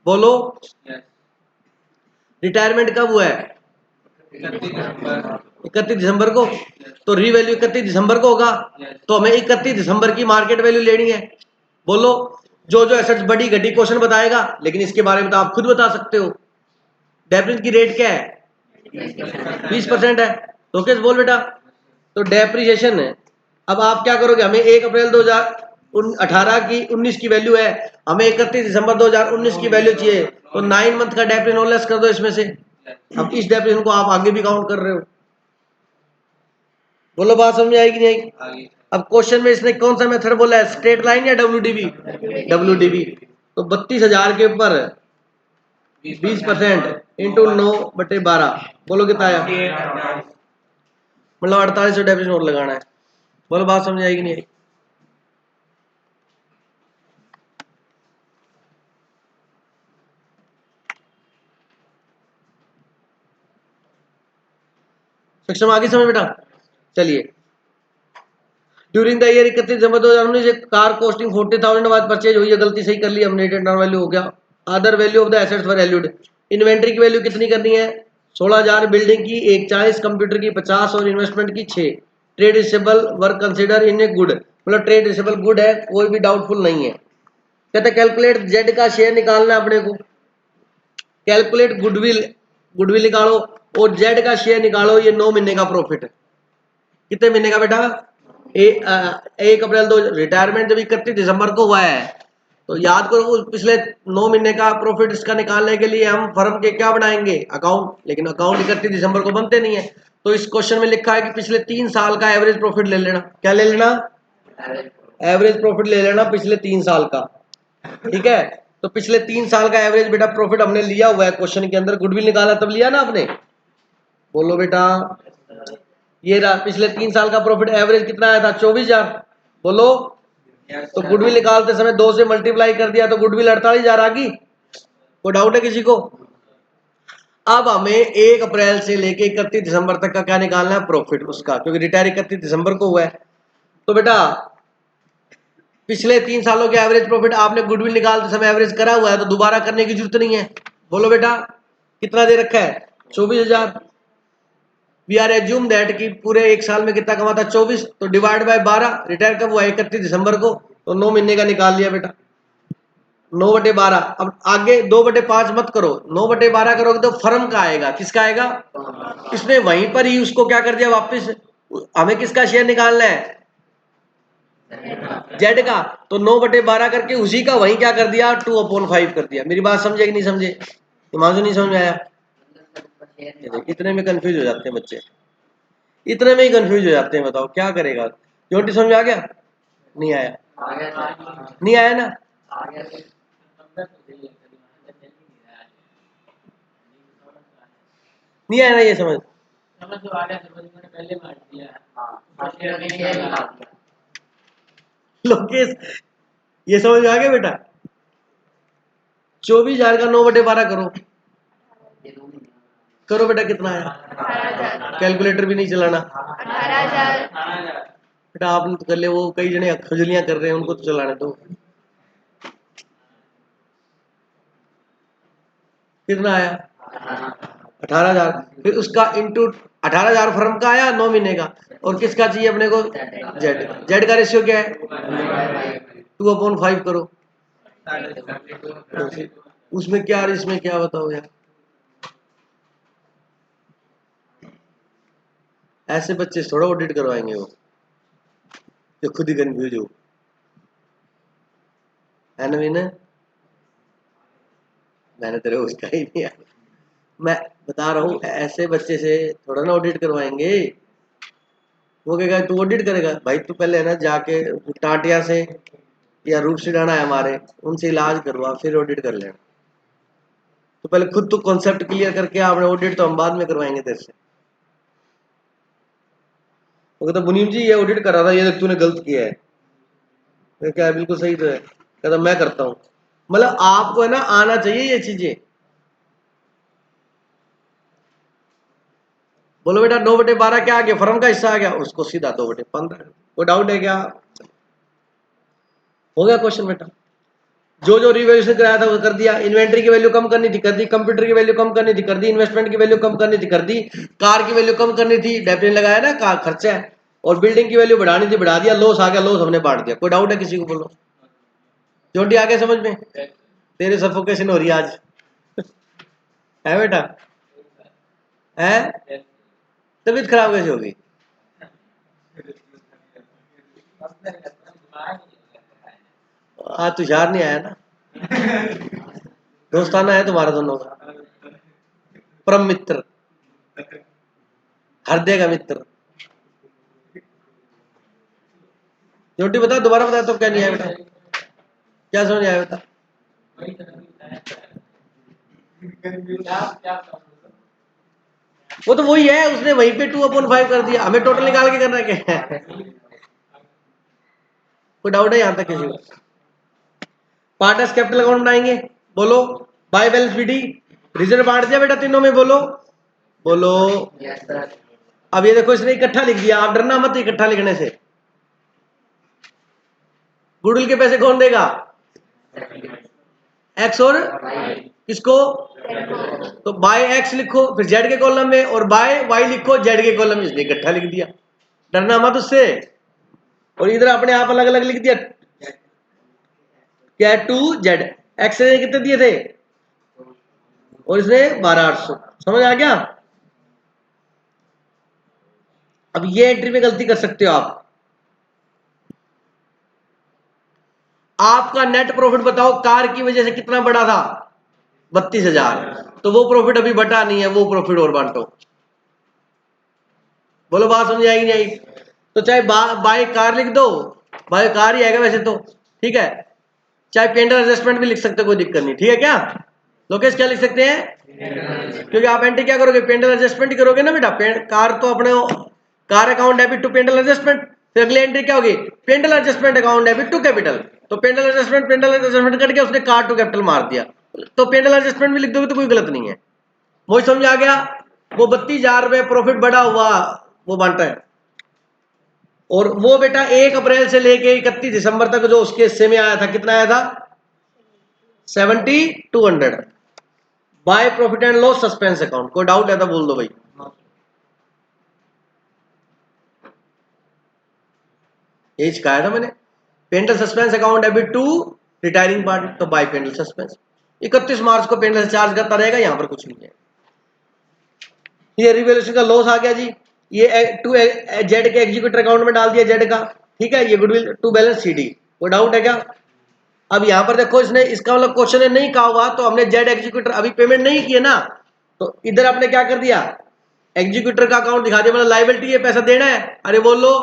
बोलो, Yes, रिटायरमेंट कब हुआ है? 31 दिसंबर। 31 दिसंबर को। तो रीवैल्यू 31 दिसंबर को होगा। Yes, तो हमें 31 दिसंबर की मार्केट वैल्यू लेनी है। बोलो, जो जो एसेट्स बड़ी घटी क्वेश्चन बताएगा, लेकिन इसके बारे में तो आप खुद बता सकते हो। डेप्रिसिएशन की रेट क्या है? 20% है। तो कैसे बोल बेटा? तो डेप्रिसिएशन है। अब आप क्या करोगे? हमें 1 अप्रैल 2018 की 19 की वैल्यू है, हमें 31 दिसंबर 2019 की वैल्यू चाहिए, तो 9 मंथ का डेप्रिसिएशन लेस कर दो इसमें से। अब इस डेप्रिसिएशन को आप आगे भी काउंट कर रहे हो। बोलो, बात समझ में आएगी नहीं आएगी? आगे। अब क्वेश्चन में इसने कौन सा मेथड बोला है, स्ट्रेट लाइन या डब्ल्यूडीबी? डब्ल्यूडीबी। तो 32,000 के ऊपर 20% इंटू 9/12, बोलो कितना आया? 48,000। मतलब 48 डेप्रिसिएशन और लगाना है। बोलो, बात समझ आएगी नहीं आएगी? सक्षम आगे समझ बेटा? चलिए, during the year 31 December 2019 car costing 40,000 बाद परचेज हुई है, गलती सही कर ली हमने, रिटर्न वैल्यू हो गया। Other value of the assets were valued. Inventory की वैल्यू कितनी करनी है? 16,000, बिल्डिंग की 41, कंप्यूटर की 50 और इन्वेस्टमेंट की 6। Trade receivable work consider in a good, मतलब ट्रेड रिसेबल गुड है, कोई भी डाउटफुल नहीं है। कहते कैलकुलेट जेड का शेयर निकालना है अपने को। कैलकुलेट गुडविल, गुडविल निकालो और जेड का शेयर निकालो। ये 9 महीने का प्रॉफिट है। कितने महीने का बेटा? 1 अप्रैल 2। रिटायरमेंट जब 31 दिसंबर को हुआ है, तो याद करो उस पिछले 9 महीने का प्रॉफिट इसका निकालने के लिए हम फर्म के क्या बनाएंगे? अकाउंट। लेकिन अकाउंट 31 दिसंबर को बनते नहीं है, तो इस क्वेश्चन में लिखा है कि पिछले 3 साल का एवरेज प्रॉफिट ले लेना। क्या ले लेना? एवरेज प्रॉफिट ले लेना पिछले 3 साल का, ठीक है। तो पिछले 3 साल का एवरेज बेटा प्रॉफिट हमने लिया हुआ है क्वेश्चन के अंदर, गुडविल निकाला तब लिया ना आपने, बोलो बेटा। ये रहा पिछले 3 साल का प्रॉफिट, एवरेज कितना आया था 24,000, बोलो। तो गुडविल निकालते समय 2 से मल्टीप्लाई कर दिया तो गुडविल 48,000 आ गई। कोई डाउट है किसी को? अब हमें 1 अप्रैल से लेके 31 दिसंबर तक का क्या निकालना है प्रॉफिट उसका, क्योंकि रिटायर 31 दिसंबर को हुआ है। तो बेटा पिछले 3 सालों के एवरेज प्रॉफिट आपने गुडविल निकालते समय एवरेज करा हुआ है, तो दोबारा करने की जरूरत नहीं है। बोलो बेटा कितना दे रखा है 24,000। वी आर एज्यूम दैट कि पूरे 1 साल में कितना कमाता 24, तो डिवाइड बाय 12, रिटायर कब हुआ 31 दिसंबर को, तो 9 महीने का निकाल लिया बेटा 9/12। अब आगे 2/5 मत करो, 9/12 करोगे तो फर्म का आएगा, किसका आएगा? इसने वहीं पर ही उसको क्या कर दिया वापस, हमें किसका शेयर निकालना है जेड का, तो 9/12 करके उसी का वहीं क्या कर दिया 2/5 कर दिया। मेरी बात समझे कि नहीं समझे? हिमांशु नहीं समझ आया? इतने में कंफ्यूज हो जाते हैं बच्चे, इतने में ही कंफ्यूज हो जाते हैं, बताओ क्या करेगा। क्योंकि समझ आ गया? नहीं आया? नहीं आया ना? नहीं आया ना ये समझ? लोकेश ये समझ आ गया बेटा? 24,000 का 9/12 करो, करो बेटा कितना है? 18,000। कैलकुलेटर भी नहीं चलाना 18,000। बेटा, आपने तो कर ले, वो कई जने खुजलियां कर रहे हैं उनको तो चलाने दो। कितना आया 18,000, फिर उसका इंटू 18,000 फर्म का आया 9 महीने का, और किसका चाहिए अपने को जेड, जेड का रेशियो क्या है 2/5 करो, उसमें क्या और इसमें क्या बताओ यार। ऐसे बच्चे थोड़ा ऑडिट करवाएंगे वो, जो खुद ही कंफ्यूज हो, है ना विनय? मैंने तेरे उसका ही नहीं आया, मैं बता रहा हूँ ऐसे बच्चे से थोड़ा ना ऑडिट करवाएंगे। वो कहेगा तू ऑडिट करेगा, भाई तू पहले है ना जाके टाटिया से या रूप सिडाना है हमारे, उनसे इलाज करवा फिर ऑडिट कर लेना। तो पहले खुद तो कॉन्सेप्ट क्लियर करके आपने ऑडिट तो हम बाद में करवाएंगे तेरे से। वो कहता मुनीम जी ये ऑडिट कर रहा था, ये देख तूने गलत किया है। मैं क्या बिल्कुल सही तो है, कहता मैं करता हूँ। मतलब आपको है ना आना चाहिए ये चीजें। बोलो बेटा 9/12 क्या आ गया फर्म का हिस्सा आ गया, उसको सीधा 2/15। कोई डाउट है क्या? हो गया क्वेश्चन बेटा? जो जो रिवैल्यूएशन कराया था वो कर दिया, इन्वेंट्री की वैल्यू कम करनी थी कर दी, कंप्यूटर की वैल्यू कम करनी थी कर दी, इन्वेस्टमेंट की वैल्यू कम करनी थी कर दी, कार की वैल्यू कम करनी थी डेफिनेट लगाया ना कार खर्चा है, और बिल्डिंग की वैल्यू बढ़ानी थी बढ़ा दिया, लॉस आ गया लॉस हमने बांट दिया। कोई डाउट है किसी को? बोलो जोटी आ गया समझ में? तेरे सफोकेशन हो रही है आज है बेटा? है तबीयत खराब कैसे होगी? आज तुषार नहीं आया ना, दोस्ताना है तुम्हारा दोनों का, परम मित्र, हृदय का मित्र। जोटी बता दोबारा बता तो क्या नहीं आया बेटा, क्या समझ आया बेटा? वो तो वही है, उसने वहीं पे 2/5 कर दिया, हमें टोटल निकाल के करना क्या है? कोई डाउट है यहां तक किसी को? पार्टनर्स कैपिटल अकाउंट बनाएंगे, बोलो बाय बैलेंस विडी, रिजल्ट बांट दिया बेटा तीनों में, बोलो बोलो। अब ये देखो इसने इकट्ठा लिख दिया, आप डरना मत इकट्ठा लिखने से। गुडविल के पैसे कौन देगा? एक्स और किसको? तो बाय एक्स लिखो फिर जेड के कॉलम में, और बाय वाई लिखो जेड के कॉलम में, इसने इकट्ठा लिख दिया, डरना मत उससे। और इधर अपने आप अलग अलग लिख दिया, क्या है 2Z, एक्स ने कितने दिए थे और इसने 12,800, समझ आ गया? अब ये एंट्री में गलती कर सकते हो आप। आपका नेट प्रॉफिट बताओ कार की वजह से कितना बढ़ा था 32,000, तो वो प्रॉफिट अभी बटा नहीं है, वो प्रॉफिट और बांटो। बोलो बात समझ आएगी नहीं आई? तो चाहे बाय कार लिख दो भाई कार ही आएगा वैसे तो, ठीक है। चाहे पेंडल एडजस्टमेंट भी लिख सकते हो, कोई दिक्कत नहीं, ठीक है क्या लोकेश, क्या लिख सकते हैं, क्योंकि आप एंट्री क्या करोगे, पेंडल एडजस्टमेंट ही करोगे ना बेटा। कार तो अपने कार account debit to P and L adjustment, फिर अगली एंट्री क्या होगी, P and L adjustment account debit to capital. तो पेंडल एडजस्टमेंट करके उसने कार टू कैपिटल मार दिया, तो पेंडल एडजस्टमेंट भी लिख दोगे तो कोई गलत नहीं है। मुझे समझ आ गया। वो 32,000 रुपये प्रॉफिट बढ़ा हुआ वो बांटा है, और वो बेटा 1 अप्रैल से लेके 31 दिसंबर तक जो उसके हिस्से में आया था, कितना आया था, 7200 by profit and loss suspense account. कोई डाउट है तो बोल दो भाई। यही सिखाया था मैंने, P and L suspense account debit to retiring party, तो बाय पेंडल सस्पेंस। 31 मार्च को पेंडल चार्ज करता रहेगा, यहां पर कुछ नहीं है। ये रिवैल्यूएशन का लॉस आ गया जी, ये टू जेड के एग्जीक्यूटर अकाउंट में डाल दिया जेड का, ठीक है। ये गुडविल टू बैलेंस सीडी। कोई डाउट है क्या। अब यहां पर देखो, इसने इसका मतलब क्वेश्चन ने नहीं कहा हुआ, तो हमने जेड एग्जीक्यूटर अभी पेमेंट नहीं किए ना, तो इधर आपने क्या कर दिया, एग्जीक्यूटर का अकाउंट दिखा दिया, मतलब लाइबिलिटी है, पैसा देना है। अरे बोलो,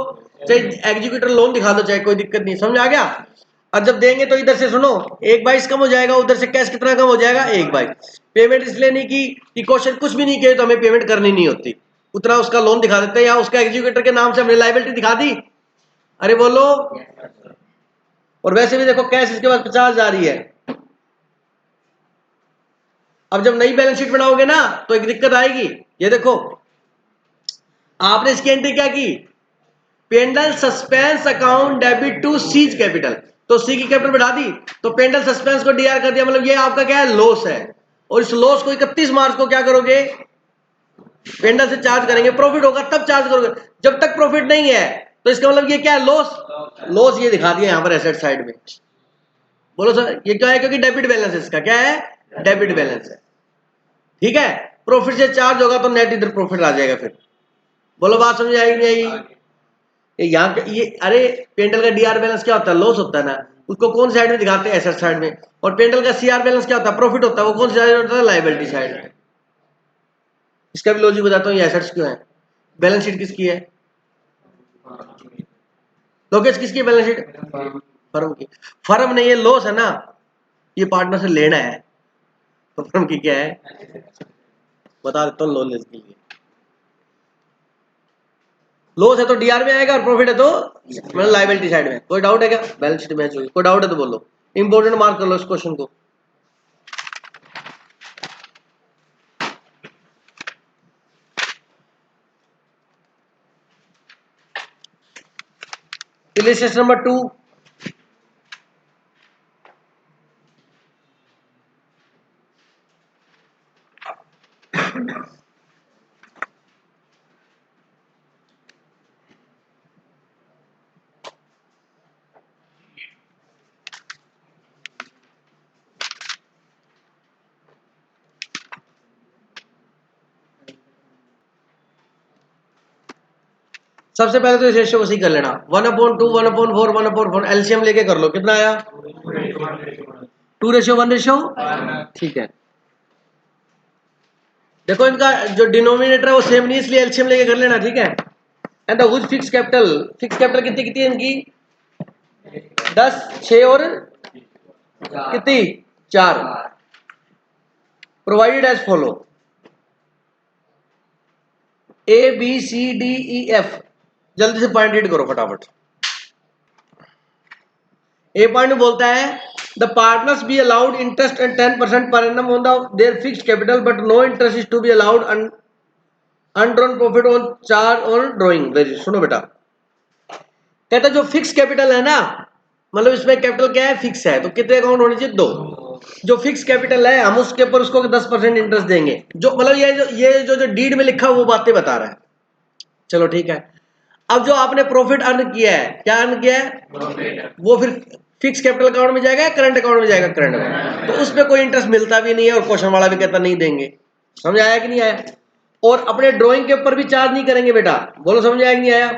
चाहे एग्जीक्यूटर लोन दिखा दो, चाहे कोई दिक्कत नहीं, समझ आ गया। और जब देंगे तो इधर से सुनो, 1/22 कम हो जाएगा, उधर से कैश कितना कम हो जाएगा, 1/22। पेमेंट इसलिए नहीं की कि क्वेश्चन कुछ भी नहीं किए तो हमें पेमेंट करनी नहीं होती, उतना उसका लोन दिखा देते हैं, या उसका एग्जीक्यूटर के नाम से हमने लाइबिलिटी दिखा दी। अरे बोलो, और वैसे भी देखो कैश इसके बाद 50,000 ही है। अब जब नई बैलेंस शीट बनाओगे ना तो एक दिक्कत आएगी, ये देखो आपने इसकी एंट्री क्या की, P and L suspense account debit to C's capital, तो सी की कैपिटल बढ़ा दी, तो पेंडल सस्पेंस को डीआर कर दिया, मतलब ये आपका क्या है, लॉस है। और इस लॉस को 31 मार्च को क्या करोगे, पेंडल से चार्ज करेंगे। प्रॉफिट होगा तब चार्ज करोगे, जब तक प्रॉफिट नहीं है तो इसका मतलब ये क्या है, लॉस। लॉस ये दिखा दिया यहां पर एसेट साइड में। बोलो सर ये क्या है, क्योंकि डेबिट बैलेंस इसका क्या है, डेबिट बैलेंस है, ठीक है। प्रॉफिट से चार्ज होगा तो नेट इधर प्रॉफिट आ जाएगा फिर। बोलो बात समझ आएगी नहीं आएगी। यहाँ ये अरे पेंडल का डीआर बैलेंस क्या होता है, लॉस होता है ना, उसको कौन साइड में दिखाते हैं, एसेट साइड में। और पेंडल का सीआर बैलेंस क्या होता है, प्रॉफिट होता है, वो कौन सी साइड में होता है, लायबिलिटी साइड में। इसका भी लॉजिक बताता हूँ, ये एसेट्स क्यों है। बैलेंस शीट किसकी है, लोकेश किसकी बैलेंस शीट, फर्म की। फर्म ने ये लॉस है ना, ये पार्टनर से लेना है, तो फर्म की क्या है, बता देता हूँ, लोन लेने के लिए। लॉस है तो डीआर में आएगा, और प्रॉफिट है तो मतलब लायबिलिटी साइड में। कोई डाउट है क्या, बैलेंस शीट मैच होगी, कोई डाउट है तो बोलो, इंपॉर्टेंट मार्क कर लो इस क्वेश्चन को। इलिस्ट्रेशन नंबर 2, सबसे पहले तो इस रेशियो को सही कर लेना, 1/2, 1/4, 1/4, एलसीएम लेके कर लो, कितना आया, 2:1, ठीक है। देखो इनका जो डिनोमिनेटर है वो सेम नहीं, इसलिए एलसीएम लेके कर लेना, ठीक है। And the whose fix capital, fix capital कितनी कितनी है इनकी, 10, 6 और कितनी 4, प्रोवाइडेड एज फॉलो, ABCDEF। जल्दी से पॉइंट रीड करो फटाफट। ए पॉइंट बोलता है the partners be allowed interest and 10% per annum on their fixed capital but no interest is to be allowed undrawn profit on charge on drawing. सुनो बेटा, कहता जो फिक्स कैपिटल है ना, मतलब इसमें कैपिटल क्या है, फिक्स है, तो कितने अकाउंट होने चाहिए, 2। जो फिक्स कैपिटल है हम उसके ऊपर उसको 10% इंटरेस्ट देंगे, जो मतलब ये जो डीड में लिखा वो बातें बता रहा है। चलो ठीक है। अब जो आपने प्रॉफिट अर्न किया है, क्या अर्न किया है, वो फिर फिक्स कैपिटल अकाउंट में जाएगा, करंट अकाउंट में जाएगा, करंट अकाउंट, तो उसमें कोई इंटरेस्ट मिलता भी नहीं है, और क्वेश्चन वाला भी कहता नहीं देंगे। समझ आया कि नहीं आया। और अपने ड्राइंग के ऊपर भी चार्ज नहीं करेंगे बेटा, बोलो समझ आया कि नहीं आया,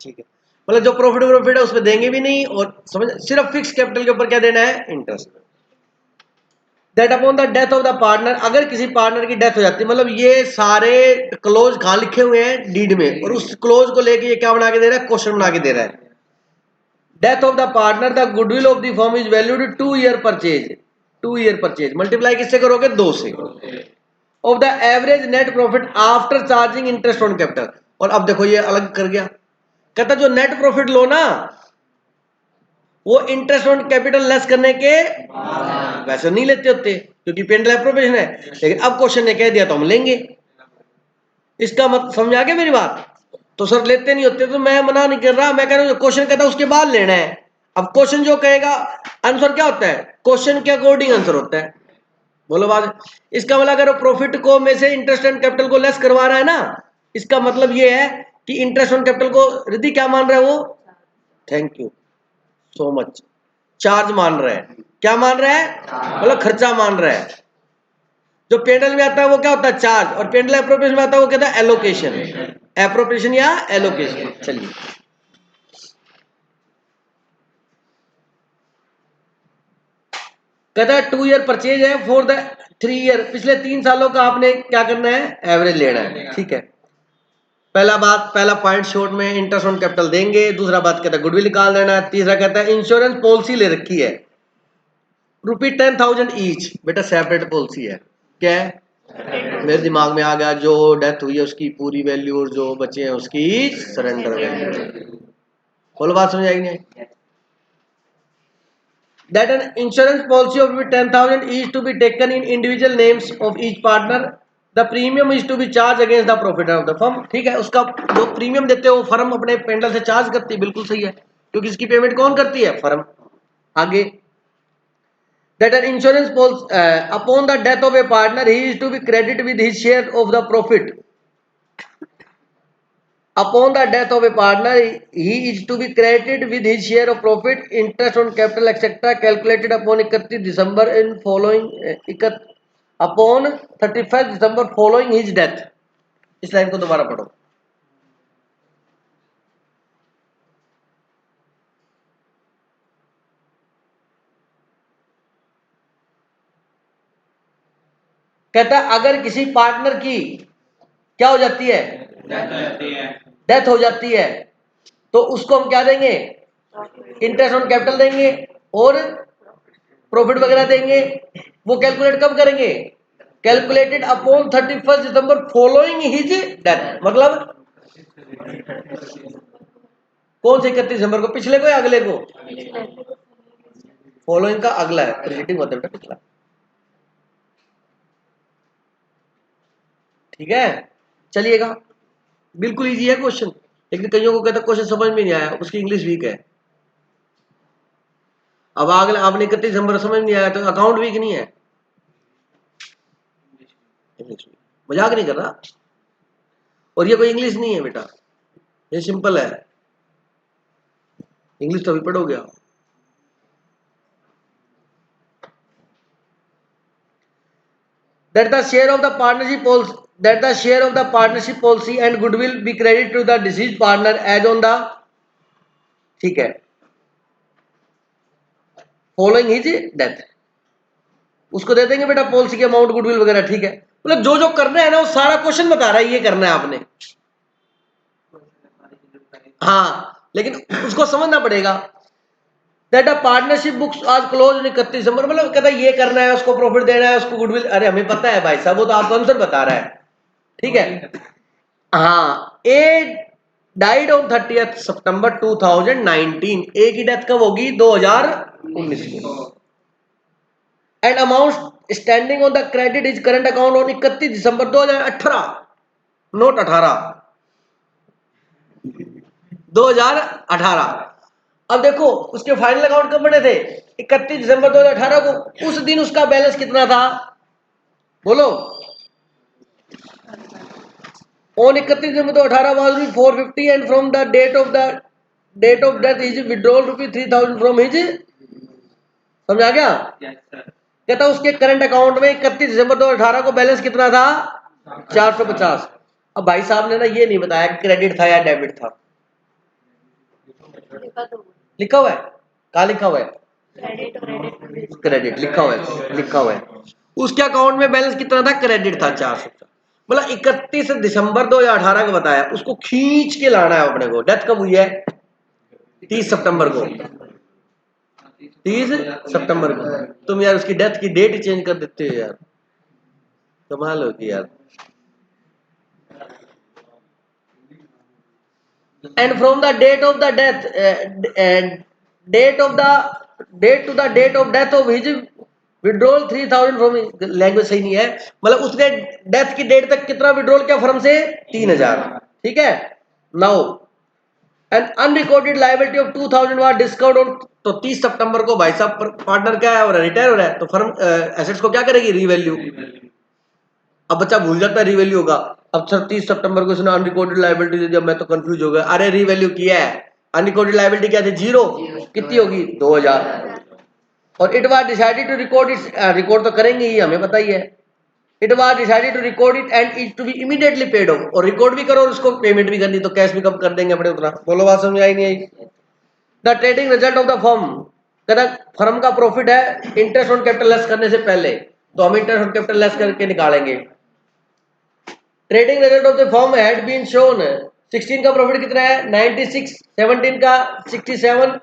ठीक है। मतलब जो प्रॉफिट है उसमें देंगे भी नहीं, और समझ सिर्फ फिक्स कैपिटल के ऊपर क्या देना है, interest. That upon the death of the partner, अगर किसी पार्टनर की डेथ हो जाती है, मतलब ये सारे क्लोज कहाँ लिखे हुए हैं, डीड में, और उस क्लोज को लेके ये क्या बना के दे रहा है, क्वेश्चन बना के दे रहा है। Death of the partner the goodwill of the firm is valued 2 year purchase, 2 year purchase multiply किससे करोगे? 2 से। Of the average net profit after charging interest on capital. और अब देखो ये अलग कर गया, कहता जो नेट प्रॉफिट लो ना वो इंटरेस्ट ऑन कैपिटल लेस करने के वैसे नहीं लेते होते क्योंकि पेंडल एप्रोप्रिएशन है, लेकिन अब क्वेश्चन ने कह दिया तो हम लेंगे। इसका मतलब समझ आ गया मेरी बात? तो सर लेते नहीं होते, तो मैं मना नहीं कर रहा, मैं कह रहा हूं क्वेश्चन कहता है उसके बाद लेना है। अब क्वेश्चन जो कहेगा आंसर क्या होता है? क्वेश्चन के अकॉर्डिंग आंसर होता है। बोलो बात। इसका मतलब अगर प्रॉफिट को में से इंटरेस्ट ऑन कैपिटल को लेस करवा रहा है ना, इसका मतलब ये है कि इंटरेस्ट ऑन कैपिटल को रिद्धि क्या मान रहा है वो? Thank you so much. Charge मान रहा है। क्या मान रहा है? मतलब खर्चा मान रहा है। जो पेंडल में आता है वो क्या होता है? चार्ज। और पेंडल एप्रोप्रिएशन में आता है वो कहता है एलोकेशन, एप्रोप्रिएशन या एलोकेशन। चलिए कहता है 2 ईयर परचेज है फॉर द 3 ईयर, पिछले 3 सालों का आपने क्या करना है? एवरेज लेना है। ठीक है, पहला पॉइंट शॉर्ट में इंटरेस्ट ऑन कैपिटल देंगे। दूसरा बात कहता है गुडविल निकाल देना है। तीसरा कहता है इंश्योरेंस पॉलिसी ले रखी है ₹10,000 ईच। बेटा सेपरेट पॉलिसी है। क्या है? मेरे दिमाग में आ गया जो डेथ हुई है उसकी पूरी वैल्यू और जो बचे हैं उसकी सरेंडर वैल्यू। बोलो बात समझ आएगी नहीं? That an insurance policy of 10,000 is to be taken in individual names of each partner. The premium is to be charged against the profit of the firm. ठीक है, उसका जो प्रीमियम देते हो फर्म अपने पेंडल से चार्ज करती है, बिल्कुल सही है, क्योंकि इसकी पेमेंट कौन करती है? फर्म। आगे that an insurance policy upon the death of a partner he is to be credited with his share of the profit. Upon the death of a partner he is to be credited with his share of profit, interest on capital etc. calculated upon 31 December in following upon 31st December following his death. इस लाइन को दोबारा पढ़ो। कहता है अगर किसी पार्टनर की क्या हो जाती है? डेथ हो जाती है तो उसको हम क्या देंगे? इंटरेस्ट ऑन कैपिटल देंगे और प्रॉफिट वगैरह देंगे। वो कैलकुलेट कब करेंगे? कैलकुलेटेड अपॉन 31 दिसंबर फॉलोइंग हिज डेथ। मतलब कौन से 31 दिसंबर को? पिछले को या अगले को? फॉलोइंग का अगला है, प्रीसीडिंग होता है पिछला। ठीक है, चलिएगा। बिल्कुल इजी है क्वेश्चन, लेकिन कईयों को कहता क्वेश्चन समझ में नहीं आया, उसकी इंग्लिश वीक है। अब अगले आपने 31 दिसंबर समझ नहीं आया तो अकाउंट वीक नहीं है, मजाक नहीं कर रहा। और ये कोई इंग्लिश नहीं है बेटा, ये सिंपल है। इंग्लिश तो अभी पढ़ोगे आप। That the share of the partnership policy, that the share of the partnership policy and goodwill be credited to the deceased partner as on the, ठीक है, फॉलोइंग हिज डेथ। उसको दे देंगे बेटा पॉलिसी के अमाउंट, गुडविल वगैरह। ठीक है, मतलब जो जो करना है ना वो सारा क्वेश्चन बता रहा है, ये करना है आपने। हाँ, लेकिन उसको समझना पड़ेगा। दैट अ पार्टनरशिप बुक्स आज क्लोज 31 दिसंबर, मतलब कहता है ये करना है, उसको प्रॉफिट देना है, उसको गुडविल। अरे हमें पता है भाई साहब, वो तो आपको आंसर बता रहा है। ठीक है, हाँ। ए डाइड ऑन 30 सितंबर 2019। ए की डेथ कब होगी? 2019 में। And amount standing on the credit is current account on 31 December 2018। Note 2018। अब देखो उसके फाइनल अकाउंट कब बने थे? 31 दिसंबर 2018 को। उस दिन उसका बैलेंस कितना था? बोलो। On 31 December 2018 was rupees 450 and from the date of death is withdrawal rupees 3000 from his. समझ आ गया? कहता उसके करंट अकाउंट में 31 दिसंबर 2018 को बैलेंस कितना था? 450। अब भाई साहब ने ना ये नहीं बताया क्रेडिट था या डेबिट था। लिखा हुआ है, कहाँ लिखा हुआ है? क्रेडिट लिखा हुआ है। उसके अकाउंट में बैलेंस कितना था? क्रेडिट था 450। मतलब 31 दिसंबर 2018 का बताया, उसको खींच के लाना है अपने को। डेथ कब हुई है? 30 सितंबर को, 30 सितंबर को। तुम यार उसकी डेथ की डेट ही चेंज कर देते हो यार, कमाल होगी यार। And from the date of the death, date of the date to the date of death of his withdrawal 3000 from, language सही नहीं है, मतलब उसने डेथ की डेट तक कितना विड्रॉल किया फर्म से, 3000, ठीक है। Now an unrecorded liability of 2000 was discount on, तो 30 सितंबर को भाई साहब पार्टनर क्या है, और रिटायर हो रहा है, तो फर्म एसेट्स को क्या करेगी, रीवैल्यू। अब बच्चा भूल जाता है रीवैल्यू होगा। अब 30 सितंबर को इसने अनरिकॉर्डेड लायबिलिटी दे दिया, मैं तो कंफ्यूज हो गया, अरे रीवैल्यू किया है, अनरिकॉर्डेड लायबिलिटी क्या थी, 0, कितनी होगी 2000। और it was decided to record its, record तो करेंगे ही, हमें पता ही है। It was decided to record it and it to be immediately paid off, और रिकॉर्ड भी करो और उसको पेमेंट भी करनी, तो कैश भी कम कर देंगे अपने उतना। बोलो बात समझ आई नहीं आई। The trading result of the firm, कहना फर्म का प्रॉफिट है इंटरेस्ट ऑन कैपिटल लेस करने से पहले, तो हम इंटरेस्ट ऑन कैपिटल लेस करके निकालेंगे। Trading result of the firm had been shown, 16 का प्रॉफिट कितना है 96, 17 का 67,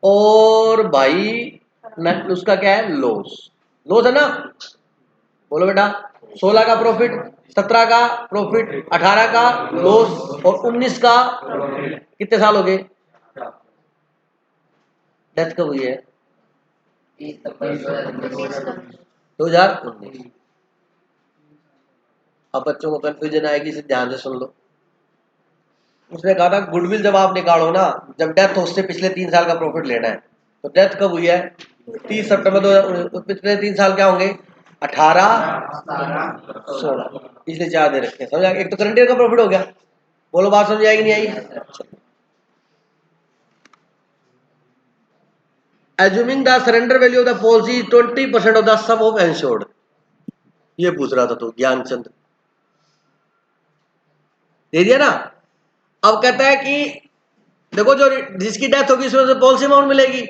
और भाई उसका क्या है, लॉस, लॉस है ना, बोलो बेटा। 16 का प्रॉफिट, 17 का प्रॉफिट, 18 का लॉस, और 19 का, कितने साल हो गए, डेथ कब हुई है, 2019। अब बच्चों को कंफ्यूजन आएगी, इसे ध्यान से सुन लो। उसने कहा था गुडविल जब आप निकालो ना, जब डेथ हो उससे पिछले 3 साल का प्रॉफिट लेना है, तो डेथ कब हुई है 30 सितंबर 2019, तो पिछले 3 साल क्या होंगे, 18, 16, पिछले 4 दे रखे हैं, समझा। एक तो करंट ईयर का प्रॉफिट हो गया। बोलो बात समझ आएगी नहीं आई। Assuming the surrender value of the policy 20% of the sum of assured, ये पूछ रहा था तो ज्ञानचंद, दे दिया ना। अब कहता है कि देखो जो जिसकी डेथ होगी उसमें से पॉलिसी अमाउंट मिलेगी,